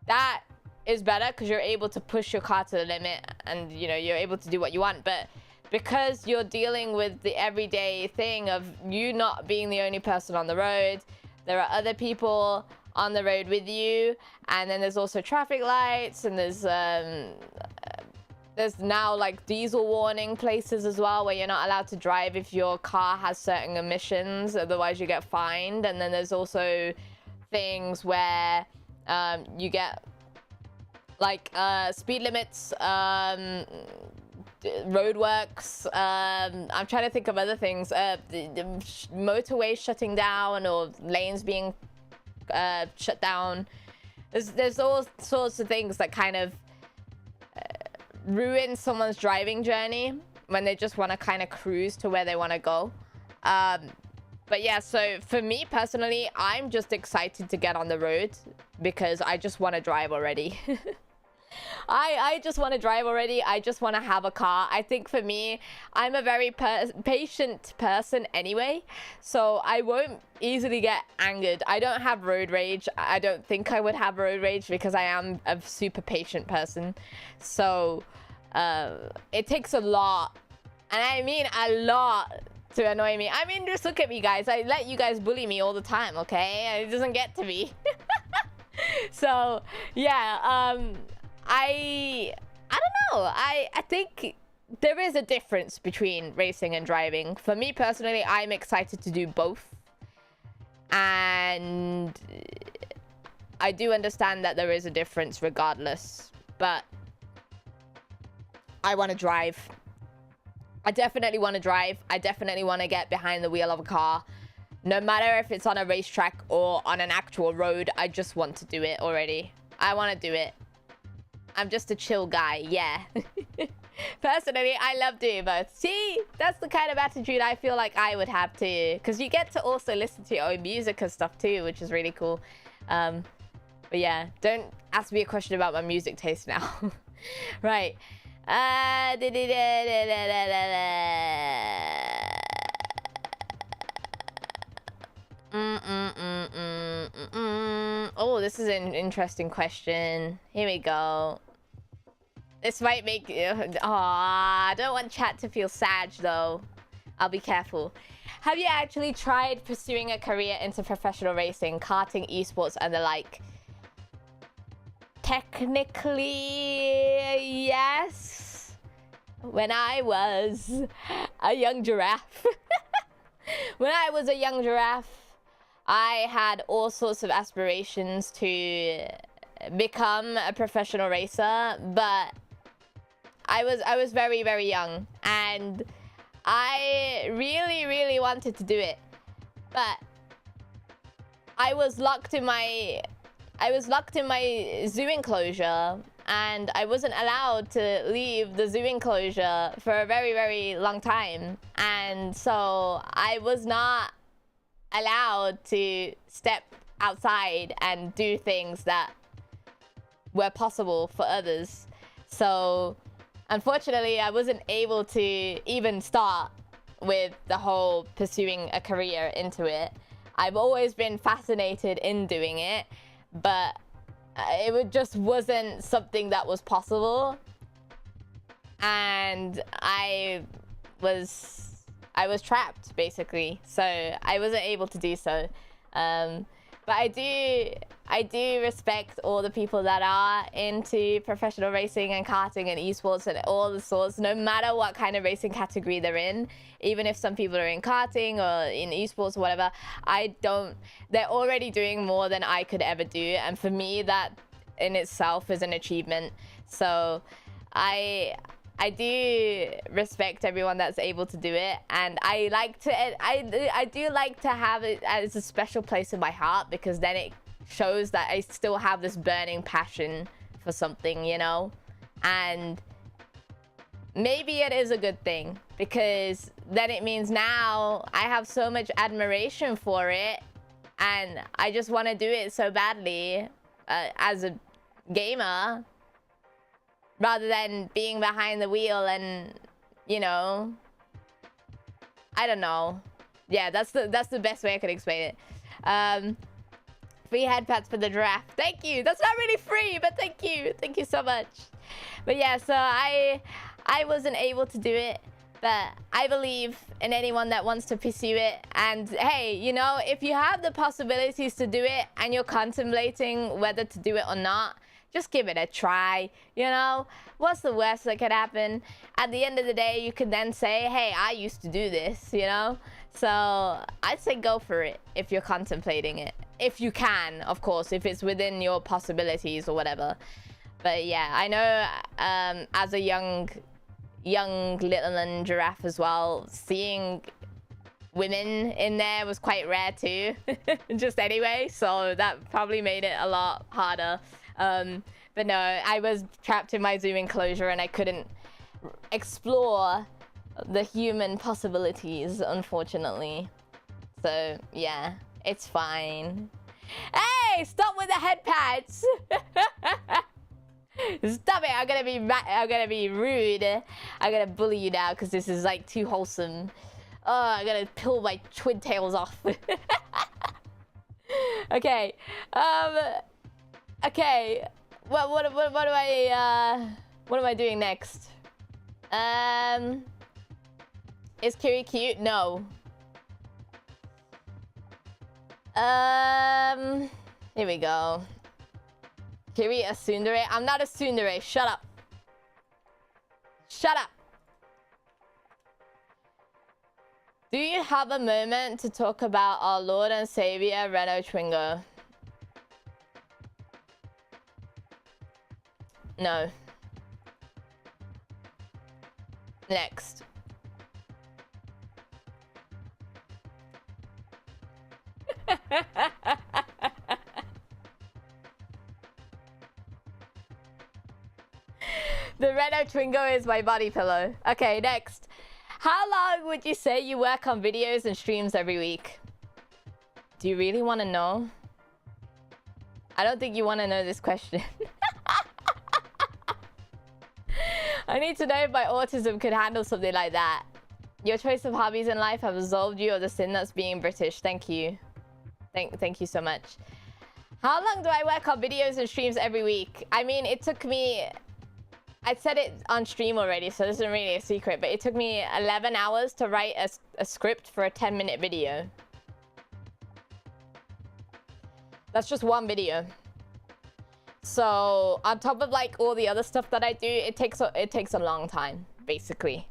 that is better because you're able to push your car to the limit and, you know, you're able to do what you want. But because you're dealing with the everyday thing of you not being the only person on the road, there are other people on the road with you, and then there's also traffic lights, and there's now like diesel warning places as well where you're not allowed to drive if your car has certain emissions, otherwise you get fined. And then there's also things where you get like speed limits, roadworks. I'm trying to think of other things. The motorways shutting down or lanes being shut down. There's all sorts of things that kind of ruin someone's driving journey when they just want to kind of cruise to where they want to go. But yeah, so for me personally, I'm just excited to get on the road because I just want to drive already. I just want to drive already. I just want to have a car. I think for me, I'm a very patient person anyway, so I won't easily get angered. I don't have road rage. I don't think I would have road rage because I am a super patient person. So it takes a lot, and I mean a lot, to annoy me. I mean, just look at me, guys. I let you guys bully me all the time, okay? It doesn't get to me. So yeah, I don't know. I think there is a difference between racing and driving. For me personally, I'm excited to do both. And I do understand that there is a difference regardless. But I want to drive. I definitely want to drive. I definitely want to get behind the wheel of a car. No matter if it's on a racetrack or on an actual road, I just want to do it already. I want to do it. I'm just a chill guy, yeah. Personally, I love doing both. See, that's the kind of attitude I feel like I would have too. Because you get to also listen to your own music and stuff too, which is really cool. But yeah, don't ask me a question about my music taste now. Right. Oh, Oh, this is an interesting question. Here we go. This might make... I don't want chat to feel sad, though. I'll be careful. Have you actually tried pursuing a career into professional racing, karting, esports, and the like? Technically, yes. When I was a young giraffe. When I was a young giraffe, I had all sorts of aspirations to become a professional racer, but I was very, very young, and I really wanted to do it, but I was locked in my zoo enclosure, and I wasn't allowed to leave the zoo enclosure for a very long time, and so I was not allowed to step outside and do things that were possible for others. So unfortunately, I wasn't able to even start with the whole pursuing a career into it. I've always been fascinated in doing it, but it just wasn't something that was possible. And I was trapped, basically. So I wasn't able to do so. But I do respect all the people that are into professional racing and karting and esports and all the sorts, no matter what kind of racing category they're in. Even if some people are in karting or in esports or whatever, they're already doing more than I could ever do. And for me, that in itself is an achievement. So I do respect everyone that's able to do it, and I do like to have it as a special place in my heart, because then it shows that I still have this burning passion for something, you know? And maybe it is a good thing, because then it means now I have so much admiration for it, and I just want to do it so badly as a gamer, rather than being behind the wheel and, you know, I don't know. Yeah, that's the best way I could explain it. Free head pats for the draft. Thank you. That's not really free, but thank you. Thank you so much. But yeah, so I wasn't able to do it, but I believe in anyone that wants to pursue it. And hey, you know, if you have the possibilities to do it and you're contemplating whether to do it or not, just give it a try, you know? What's the worst that could happen? At the end of the day, you can then say, hey, I used to do this, you know? So I'd say go for it if you're contemplating it. If you can, of course, if it's within your possibilities or whatever. But yeah, I know as a young little giraffe as well, seeing women in there was quite rare too. Just anyway, so that probably made it a lot harder. But no, I was trapped in my zoo enclosure and I couldn't explore the human possibilities, unfortunately. So yeah, it's fine. Hey, stop with the head pads. Stop it! I'm gonna be rude. I'm gonna bully you now because this is like too wholesome. Oh, I'm gonna peel my twin tails off. Okay. Okay. What am I doing next? Is Kiri cute? No. Here we go. Kiri a tsundere? I'm not a tsundere. Shut up. Shut up. Do you have a moment to talk about our Lord and Savior, Renault Twingo? No. Next. The Renault Twingo is my body pillow. Okay, next. How long would you say you work on videos and streams every week? Do you really want to know? I don't think you want to know this question. I need to know if my autism could handle something like that. Your choice of hobbies in life have absolved you of the sin that's being British. Thank you. Thank you so much. How long do I work on videos and streams every week? I mean, it took me... I said it on stream already, so this isn't really a secret, but it took me 11 hours to write a script for a 10-minute video. That's just one video. So on top of like all the other stuff that I do, it takes a long time, basically.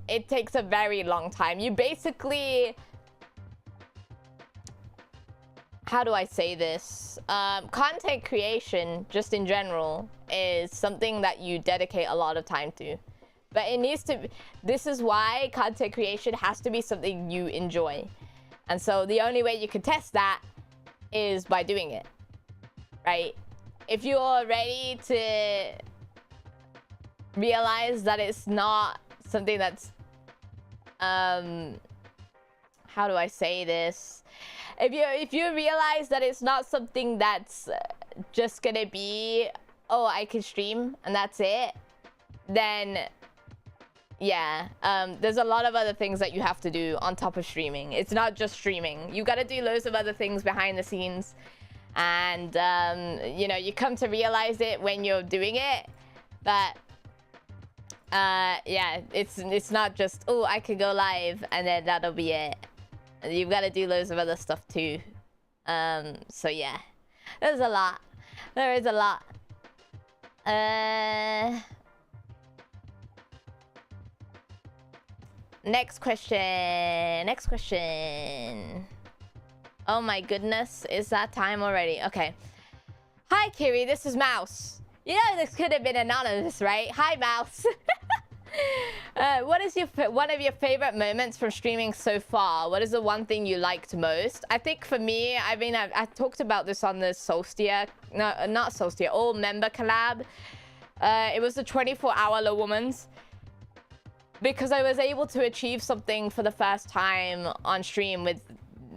It takes a very long time. You basically... How do I say this? Content creation, just in general, is something that you dedicate a lot of time to. But it needs to... This is why content creation has to be something you enjoy. And so the only way you can test that is by doing it, right? If you're ready to realize that it's not something that's... How do I say this? If you realize that it's not something that's just gonna be, oh, I can stream and that's it, then yeah, there's a lot of other things that you have to do on top of streaming. It's not just streaming. You gotta do loads of other things behind the scenes, and you know, you come to realize it when you're doing it. But yeah, it's not just, oh, I could go live and then that'll be it. You've got to do loads of other stuff too. So yeah, there's a lot. There is a lot. Next question. Next question. Oh my goodness, is that time already? Okay. Hi Kiri, this is Mouse. You know this could have been anonymous, right? Hi Mouse. What is one of your favorite moments from streaming so far? What is the one thing you liked most? I think for me, I mean, I talked about this on the Solstia, no, not Solstia, all member collab. It was the 24-hour low woman's, because I was able to achieve something for the first time on stream with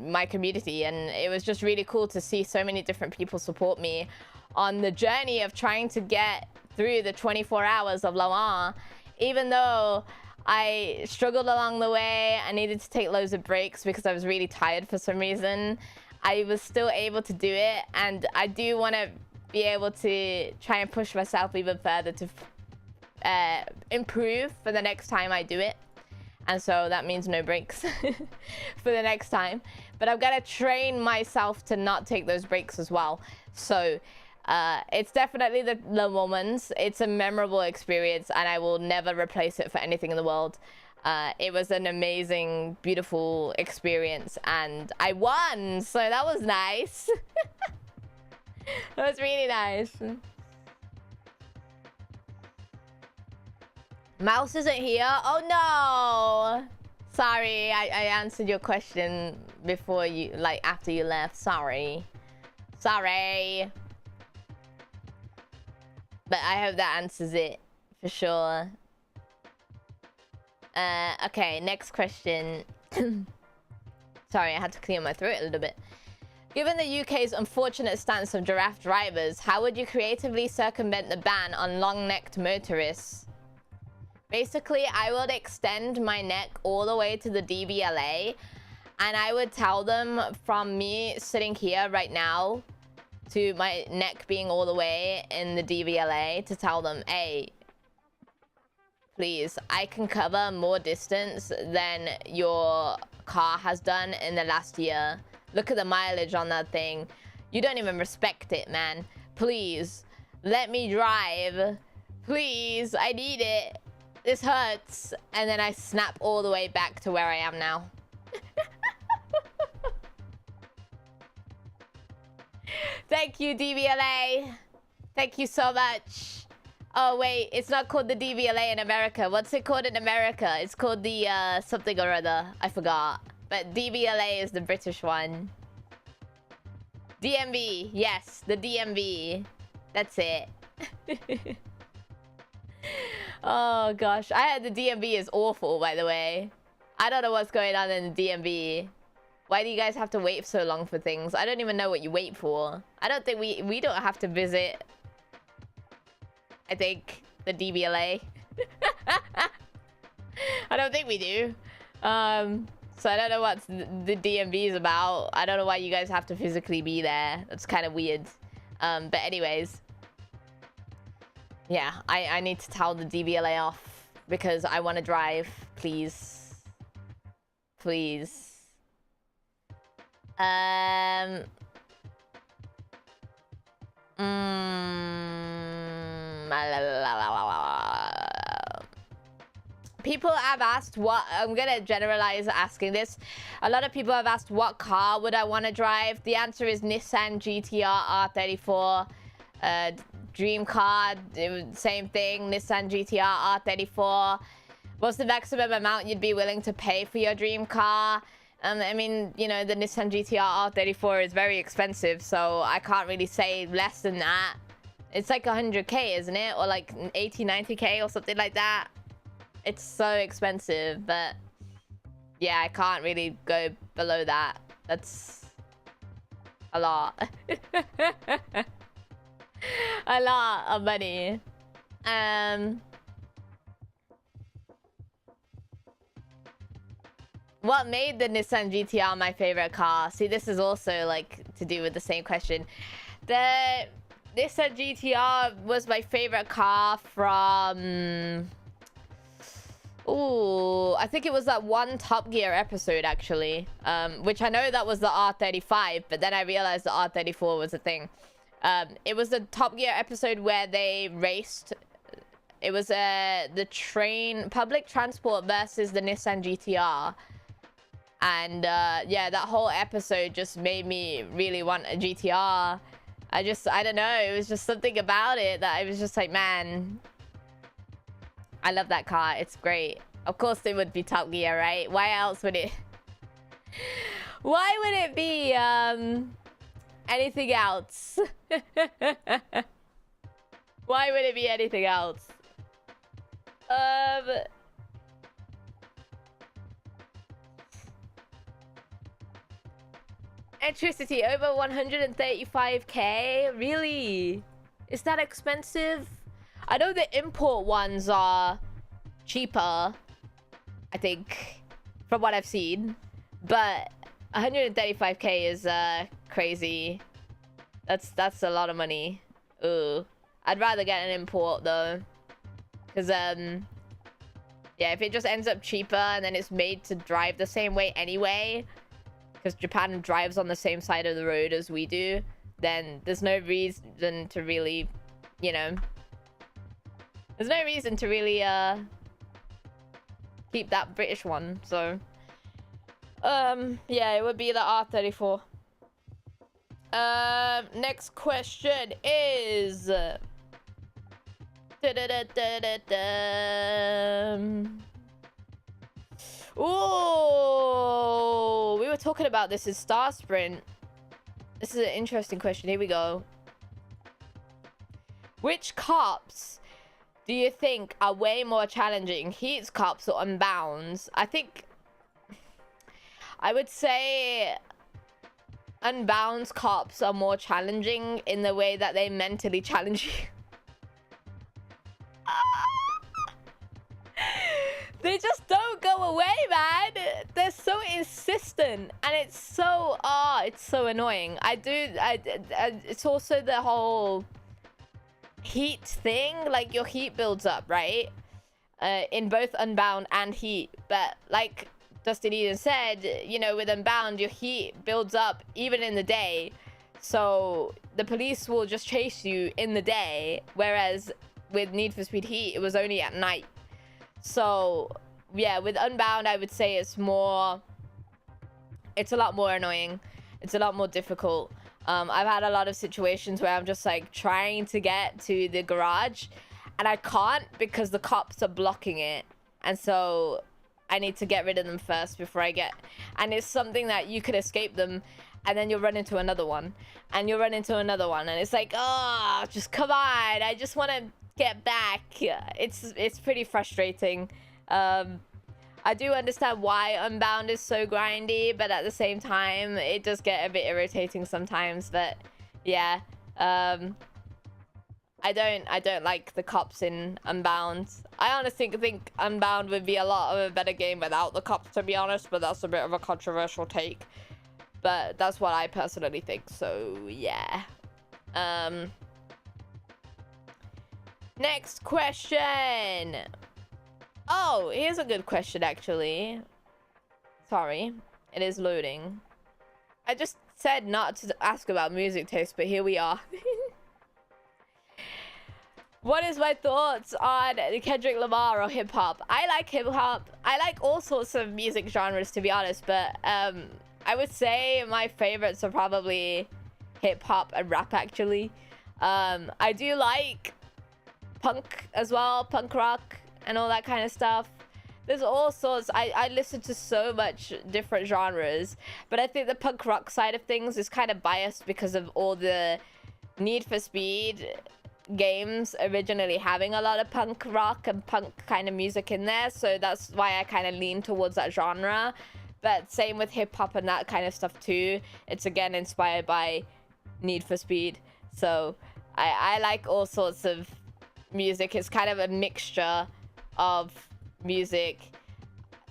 my community, and it was just really cool to see so many different people support me on the journey of trying to get through the 24 hours of Loa. Even though I struggled along the way, I needed to take loads of breaks because I was really tired for some reason, I was still able to do it, and I do want to be able to try and push myself even further to improve for the next time I do it. And so that means no breaks for the next time. But I've got to train myself to not take those breaks as well. So it's definitely the woman's. It's a memorable experience, and I will never replace it for anything in the world. It was an amazing, beautiful experience, and I won, so that was nice. That was really nice. Mouse isn't here. Oh no! Sorry, I answered your question before you, like after you left. Sorry. Sorry. But I hope that answers it for sure. Okay, next question. Sorry, I had to clear my throat a little bit. Given the UK's unfortunate stance of giraffe drivers, how would you creatively circumvent the ban on long-necked motorists? Basically, I would extend my neck all the way to the DVLA, and I would tell them from me sitting here right now to my neck being all the way in the DVLA to tell them, hey, please, I can cover more distance than your car has done in the last year. Look at the mileage on that thing. You don't even respect it, man. Please, let me drive. Please, I need it. This hurts. And then I snap all the way back to where I am now. Thank you, DVLA. Thank you so much. Oh, wait. It's not called the DVLA in America. What's it called in America? It's called the, something or other. I forgot. But DVLA is the British one. DMV. Yes, the DMV. That's it. Oh, gosh. I heard the DMV is awful, by the way. I don't know what's going on in the DMV. Why do you guys have to wait so long for things? I don't even know what you wait for. I don't think we don't have to visit, I think, the DVLA. I don't think we do. So I don't know what the DMV is about. I don't know why you guys have to physically be there. That's kind of weird. But anyways. Yeah, I need to tell the DVLA off because I want to drive. Please. Please. People have asked what... I'm going to generalize asking this. A lot of people have asked what car would I want to drive. The answer is Nissan GTR R34. Dream car, same thing. Nissan GTR R34. What's the maximum amount you'd be willing to pay for your dream car? I mean, you know, the Nissan GTR R34 is very expensive, so I can't really say less than that. It's like 100k, isn't it? Or like 80, 90k or something like that. It's so expensive, but yeah, I can't really go below that. That's a lot. A lot of money. What made the Nissan GTR my favorite car? See, this is also like to do with the same question. The Nissan GTR was my favorite car from... Ooh, I think it was that one Top Gear episode, actually. Which I know that was the R35, but then I realized the R34 was a thing. It was the Top Gear episode where they raced. It was the public transport versus the Nissan GTR. And yeah, that whole episode just made me really want a GTR. I don't know. It was just something about it that I was just like, man, I love that car. It's great. Of course it would be Top Gear, right? Why else would it... Why would it be anything else? Why would it be anything else? Electricity over 135k? Really? Is that expensive? I know the import ones are cheaper, I think, from what I've seen. But 135k is crazy. That's a lot of money. Ooh. I'd rather get an import though. Because yeah, if it just ends up cheaper and then it's made to drive the same way anyway, because Japan drives on the same side of the road as we do, then there's no reason to really, you know, there's no reason to really keep that British one. So yeah, it would be the R34. Next question is ooh, we were talking about this in Star Sprint. This is an interesting question. Here we go. Which cops do you think are way more challenging, Heat's cops or Unbound's? I think I would say Unbound's cops are more challenging in the way that they mentally challenge you. They just don't go away, man. They're so insistent, and it's so annoying. It's also the whole heat thing. Like, your heat builds up, right? In both Unbound and Heat. But like Dustin Eden said, you know, with Unbound, your heat builds up even in the day. So the police will just chase you in the day, whereas with Need for Speed Heat, it was only at night. So yeah, with Unbound, I would say it's a lot more annoying. It's a lot more difficult. I've had a lot of situations where I'm just like trying to get to the garage and I can't because the cops are blocking it. And so I need to get rid of them first before I get... And it's something that you could escape them and then you'll run into another one. And you'll run into another one. And it's like, oh, just come on. I just want to get back. It's pretty frustrating. I do understand why Unbound is so grindy, but at the same time, it does get a bit irritating sometimes. But yeah, I I don't like the cops in Unbound. I honestly think Unbound would be a lot of a better game without the cops, to be honest, but that's a bit of a controversial take. But that's what I personally think, so yeah. Next question. Oh, here's a good question, actually. Sorry, it is loading. I just said not to ask about music taste, but here we are. What is my thoughts on Kendrick Lamar or hip-hop? I like hip-hop. I like all sorts of music genres, to be honest, but I would say my favorites are probably hip-hop and rap, actually. I do like punk as well, punk rock and all that kind of stuff. There's all sorts. I listen to so much different genres, but I think the punk rock side of things is kind of biased because of all the Need for Speed games originally having a lot of punk rock and punk kind of music in there, so that's why I kind of lean towards that genre. But same with hip-hop and that kind of stuff too. It's again inspired by Need for Speed, so I like all sorts of music. It's kind of a mixture of music.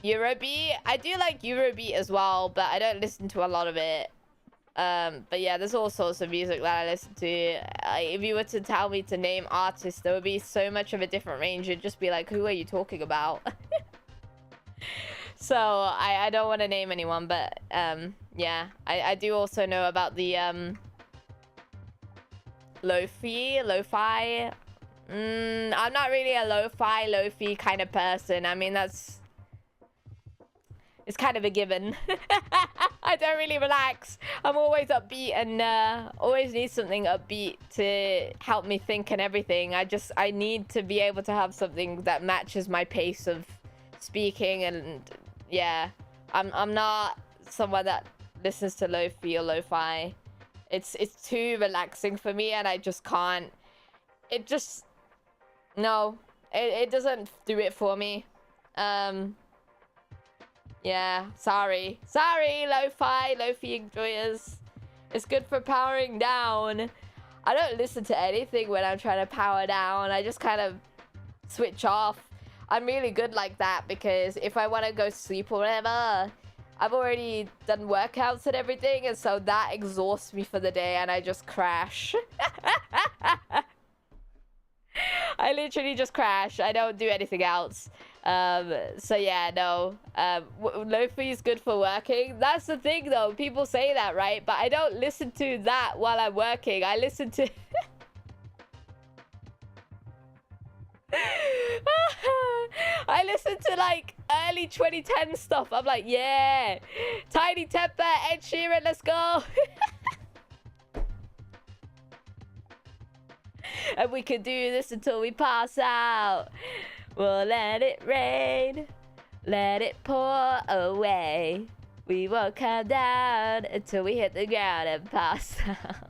Eurobeat, I do like Eurobeat as well, but I don't listen to a lot of it. But yeah, there's all sorts of music that I listen to. If you were to tell me to name artists, there would be so much of a different range. You'd just be like, who are you talking about? So I don't want to name anyone, but yeah, I do also know about the lo-fi. I'm not really a lo-fi kind of person. I mean, it's kind of a given. I don't really relax. I'm always upbeat and always need something upbeat to help me think and everything. I need to be able to have something that matches my pace of speaking, and yeah, I'm not someone that listens to lo-fi or lo-fi. It's too relaxing for me, and I just can't. It just no, it doesn't do it for me. Yeah, sorry, lo-fi enjoyers. It's good for powering down. I don't listen to anything when I'm trying to power down. I just kind of switch off. I'm really good like that, because if I want to go sleep or whatever, I've already done workouts and everything, and so that exhausts me for the day, and I just crash. I literally just crash. I don't do anything else. So yeah, no. Lo-fi is good for working. That's the thing, though. People say that, right? But I don't listen to that while I'm working. I listen to... I listen to, like, early 2010 stuff. I'm like, yeah. Tiny Temper, Ed Sheeran, let's go. And we could do this until we pass out. We'll let it rain, let it pour away. We won't come down until we hit the ground and pass out.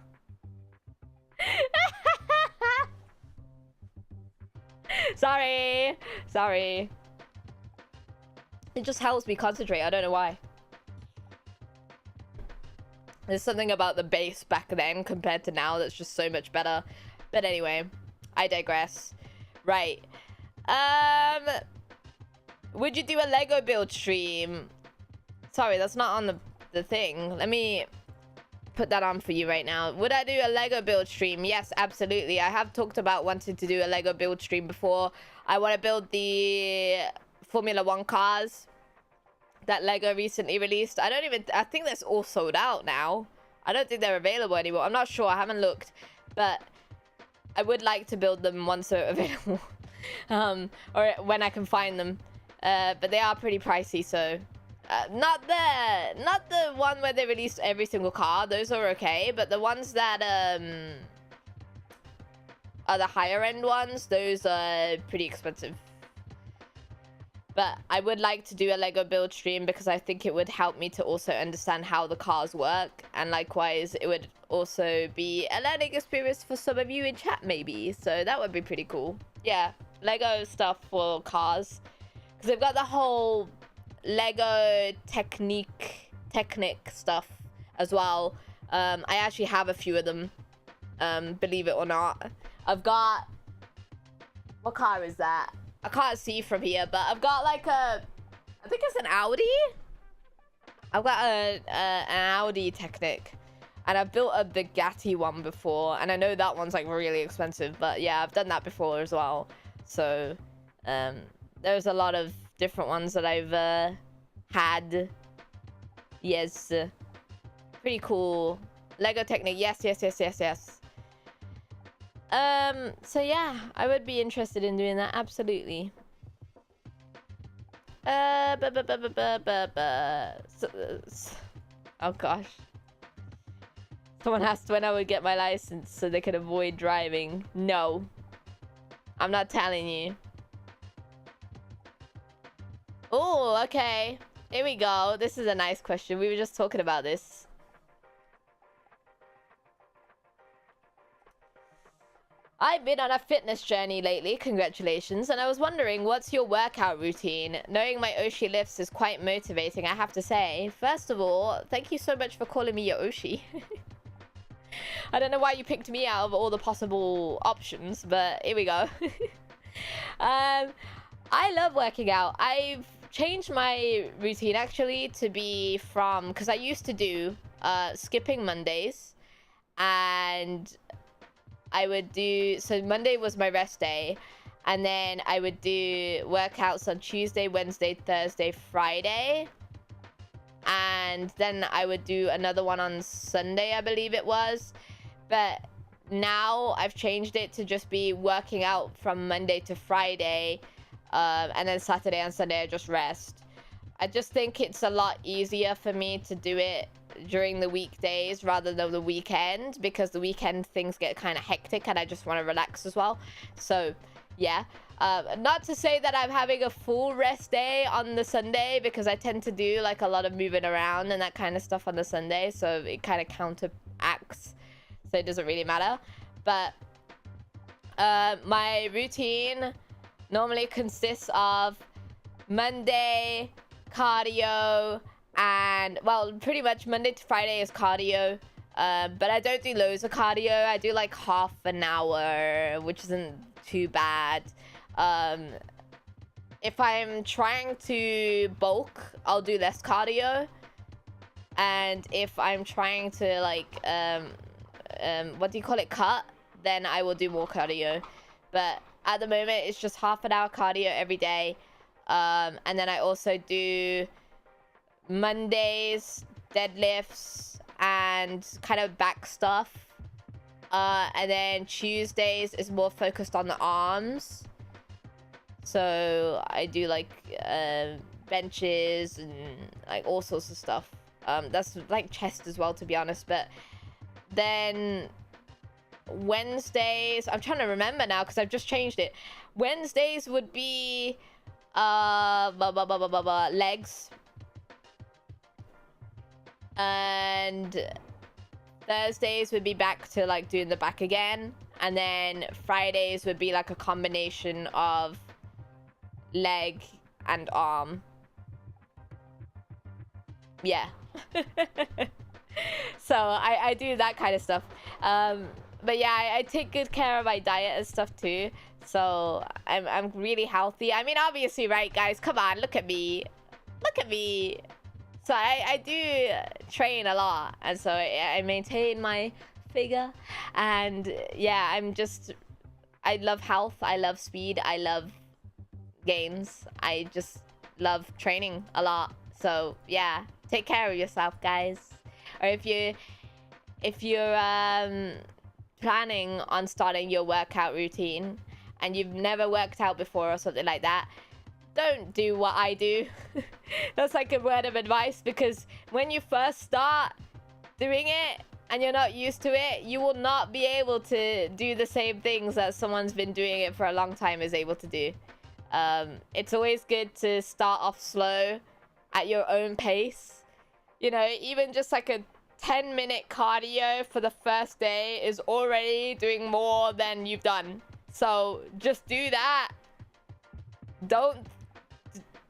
Sorry. It just helps me concentrate. I don't know why. There's something about the bass back then compared to now that's just so much better. But anyway, I digress. Right. Would you do a Lego build stream? Sorry, that's not on the thing. Let me put that on for you right now. Would I do a Lego build stream? Yes, absolutely. I have talked about wanting to do a Lego build stream before. I want to build the Formula 1 cars that Lego recently released. I think that's all sold out now. I don't think they're available anymore. I'm not sure. I haven't looked. But I would like to build them once they're available. Or when I can find them. But they are pretty pricey, so... not the one where they released every single car. Those are okay. But the ones that are the higher end ones, those are pretty expensive. But I would like to do a Lego build stream because I think it would help me to also understand how the cars work. And likewise, it would also be a learning experience for some of you in chat, maybe. So that would be pretty cool. Yeah, Lego stuff for cars. Because they've got the whole Lego Technic stuff as well. I actually have a few of them, believe it or not. I've got... What car is that? I can't see from here, but I've got like a... I think it's an Audi? I've got an Audi Technic. And I've built a Bugatti one before. And I know that one's like really expensive. But yeah, I've done that before as well. So there's a lot of different ones that I've had. Yes. Pretty cool. Lego Technic. Yes. So yeah, I would be interested in doing that. Absolutely. Oh gosh. Someone asked when I would get my license so they could avoid driving. No. I'm not telling you. Oh, okay. Here we go. This is a nice question. We were just talking about this. I've been on a fitness journey lately, congratulations, and I was wondering, what's your workout routine? Knowing my Oshi lifts is quite motivating, I have to say. First of all, thank you so much for calling me your Oshi. I don't know why you picked me out of all the possible options, but here we go. I love working out. I've changed my routine actually to be from, because I used to do skipping Mondays, and I would do, so Monday was my rest day, and then I would do workouts on Tuesday, Wednesday, Thursday, Friday, and then I would do another one on Sunday, I believe it was. But now I've changed it to just be working out from Monday to Friday, and then Saturday and Sunday I just rest. I just think it's a lot easier for me to do it during the weekdays rather than the weekend, because the weekend things get kind of hectic and I just want to relax as well. So yeah, not to say that I'm having a full rest day on the Sunday, because I tend to do like a lot of moving around and that kind of stuff on the Sunday, so it kind of counteracts, so it doesn't really matter. But my routine normally consists of Monday cardio, and well, pretty much Monday to Friday is cardio, but I don't do loads of cardio. I do like half an hour, which isn't too bad. If I'm trying to bulk, I'll do less cardio, and if I'm trying to like what do you call it, cut, then I will do more cardio. But at the moment it's just half an hour cardio every day, and then I also do Mondays deadlifts and kind of back stuff, and then Tuesdays is more focused on the arms, so I do like benches and like all sorts of stuff. That's like chest as well, to be honest. But then Wednesdays, I'm trying to remember now because I've just changed it. Wednesdays would be legs, and Thursdays would be back to like doing the back again, and then Fridays would be like a combination of leg and arm. Yeah. So I do that kind of stuff. But yeah, I take good care of my diet and stuff too, so I'm really healthy. I mean, obviously, right, guys, come on, look at me, so I do train a lot, and so I maintain my figure, and yeah, I love health, I love speed, I love games, I just love training a lot. So yeah, take care of yourself, guys. Or if you're planning on starting your workout routine and you've never worked out before or something like that, don't do what I do. That's like a word of advice, because when you first start doing it and you're not used to it, you will not be able to do the same things that someone's been doing it for a long time is able to do. It's always good to start off slow at your own pace. You know, even just like a 10-minute cardio for the first day is already doing more than you've done. So just do that. Don't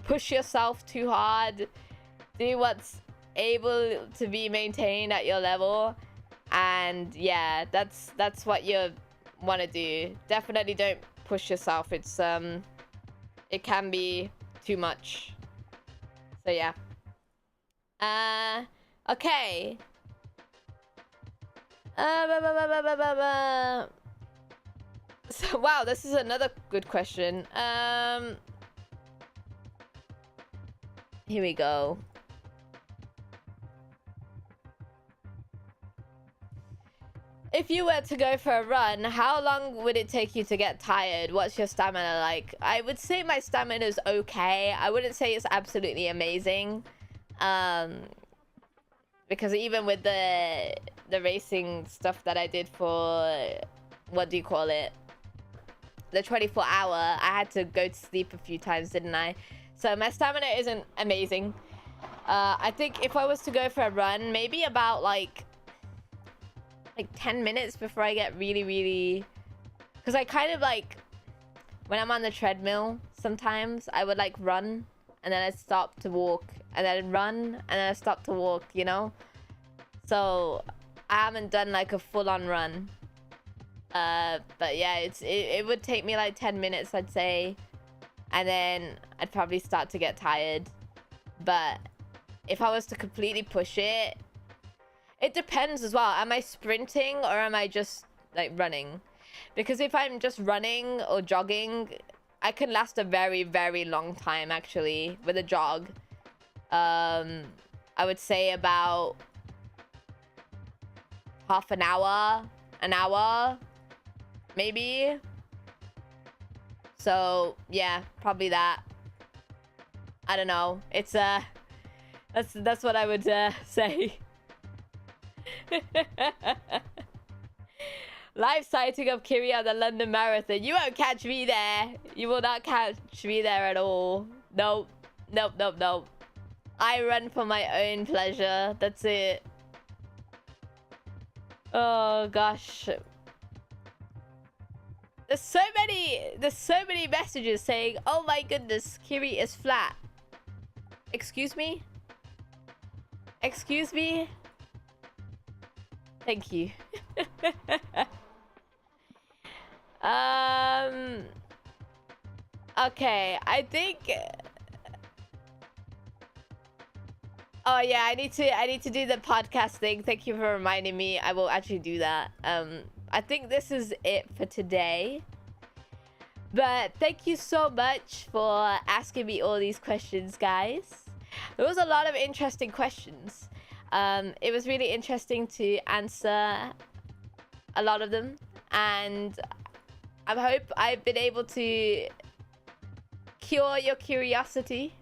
push yourself too hard. Do what's able to be maintained at your level, and yeah, that's what you're want to do. Definitely don't push yourself. It's it can be too much. So yeah. Okay. So wow, this is another good question. Here we go. If you were to go for a run, how long would it take you to get tired? What's your stamina like? I would say my stamina is okay. I wouldn't say it's absolutely amazing. Because even with the racing stuff that I did for, what do you call it? The 24-hour, I had to go to sleep a few times, didn't I? So my stamina isn't amazing. I think if I was to go for a run, maybe about like 10 minutes before I get really, because I kind of like, when I'm on the treadmill sometimes I would like run and then I'd stop to walk and then run and then I stop to walk, you know. So I haven't done like a full-on run, but yeah, it would take me like 10 minutes, I'd say, and then I'd probably start to get tired. But if I was to completely push it, it depends as well. Am I sprinting or am I just like running? Because if I'm just running or jogging, I can last a very long time actually with a jog. I would say about half an hour, maybe. So yeah, probably that. I don't know. It's that's what I would say. Live sighting of Kiri at the London Marathon. You won't catch me there. You will not catch me there at all. Nope. I run for my own pleasure. That's it. Oh gosh. There's so many messages saying, "Oh my goodness, Kiri is flat." Excuse me? Excuse me? Thank you. Okay, I think. Oh yeah, I need to do the podcast thing. Thank you for reminding me. I will actually do that. I think this is it for today. But thank you so much for asking me all these questions, guys. There was a lot of interesting questions. It was really interesting to answer a lot of them, and I hope I've been able to cure your curiosity.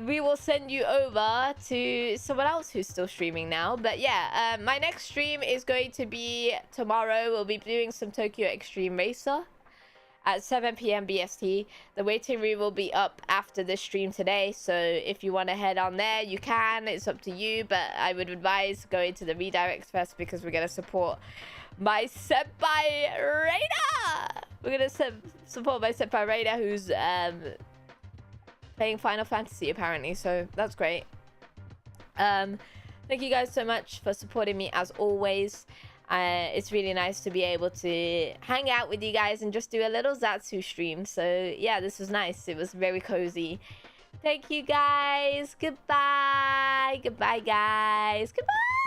We will send you over to someone else who's still streaming now. But yeah, my next stream is going to be tomorrow. We'll be doing some Tokyo Extreme Racer at 7 p.m. BST. The waiting room will be up after this stream today, so if you want to head on there, you can. It's up to you, but I would advise going to the redirects first because we're going to support my senpai Reina. We're going to support my senpai Reina, who's playing Final Fantasy apparently, so that's great. Thank you guys so much for supporting me as always. It's really nice to be able to hang out with you guys and just do a little Zatsu stream. So yeah, this was nice. It was very cozy. Thank you guys. Goodbye. Goodbye, guys. Goodbye.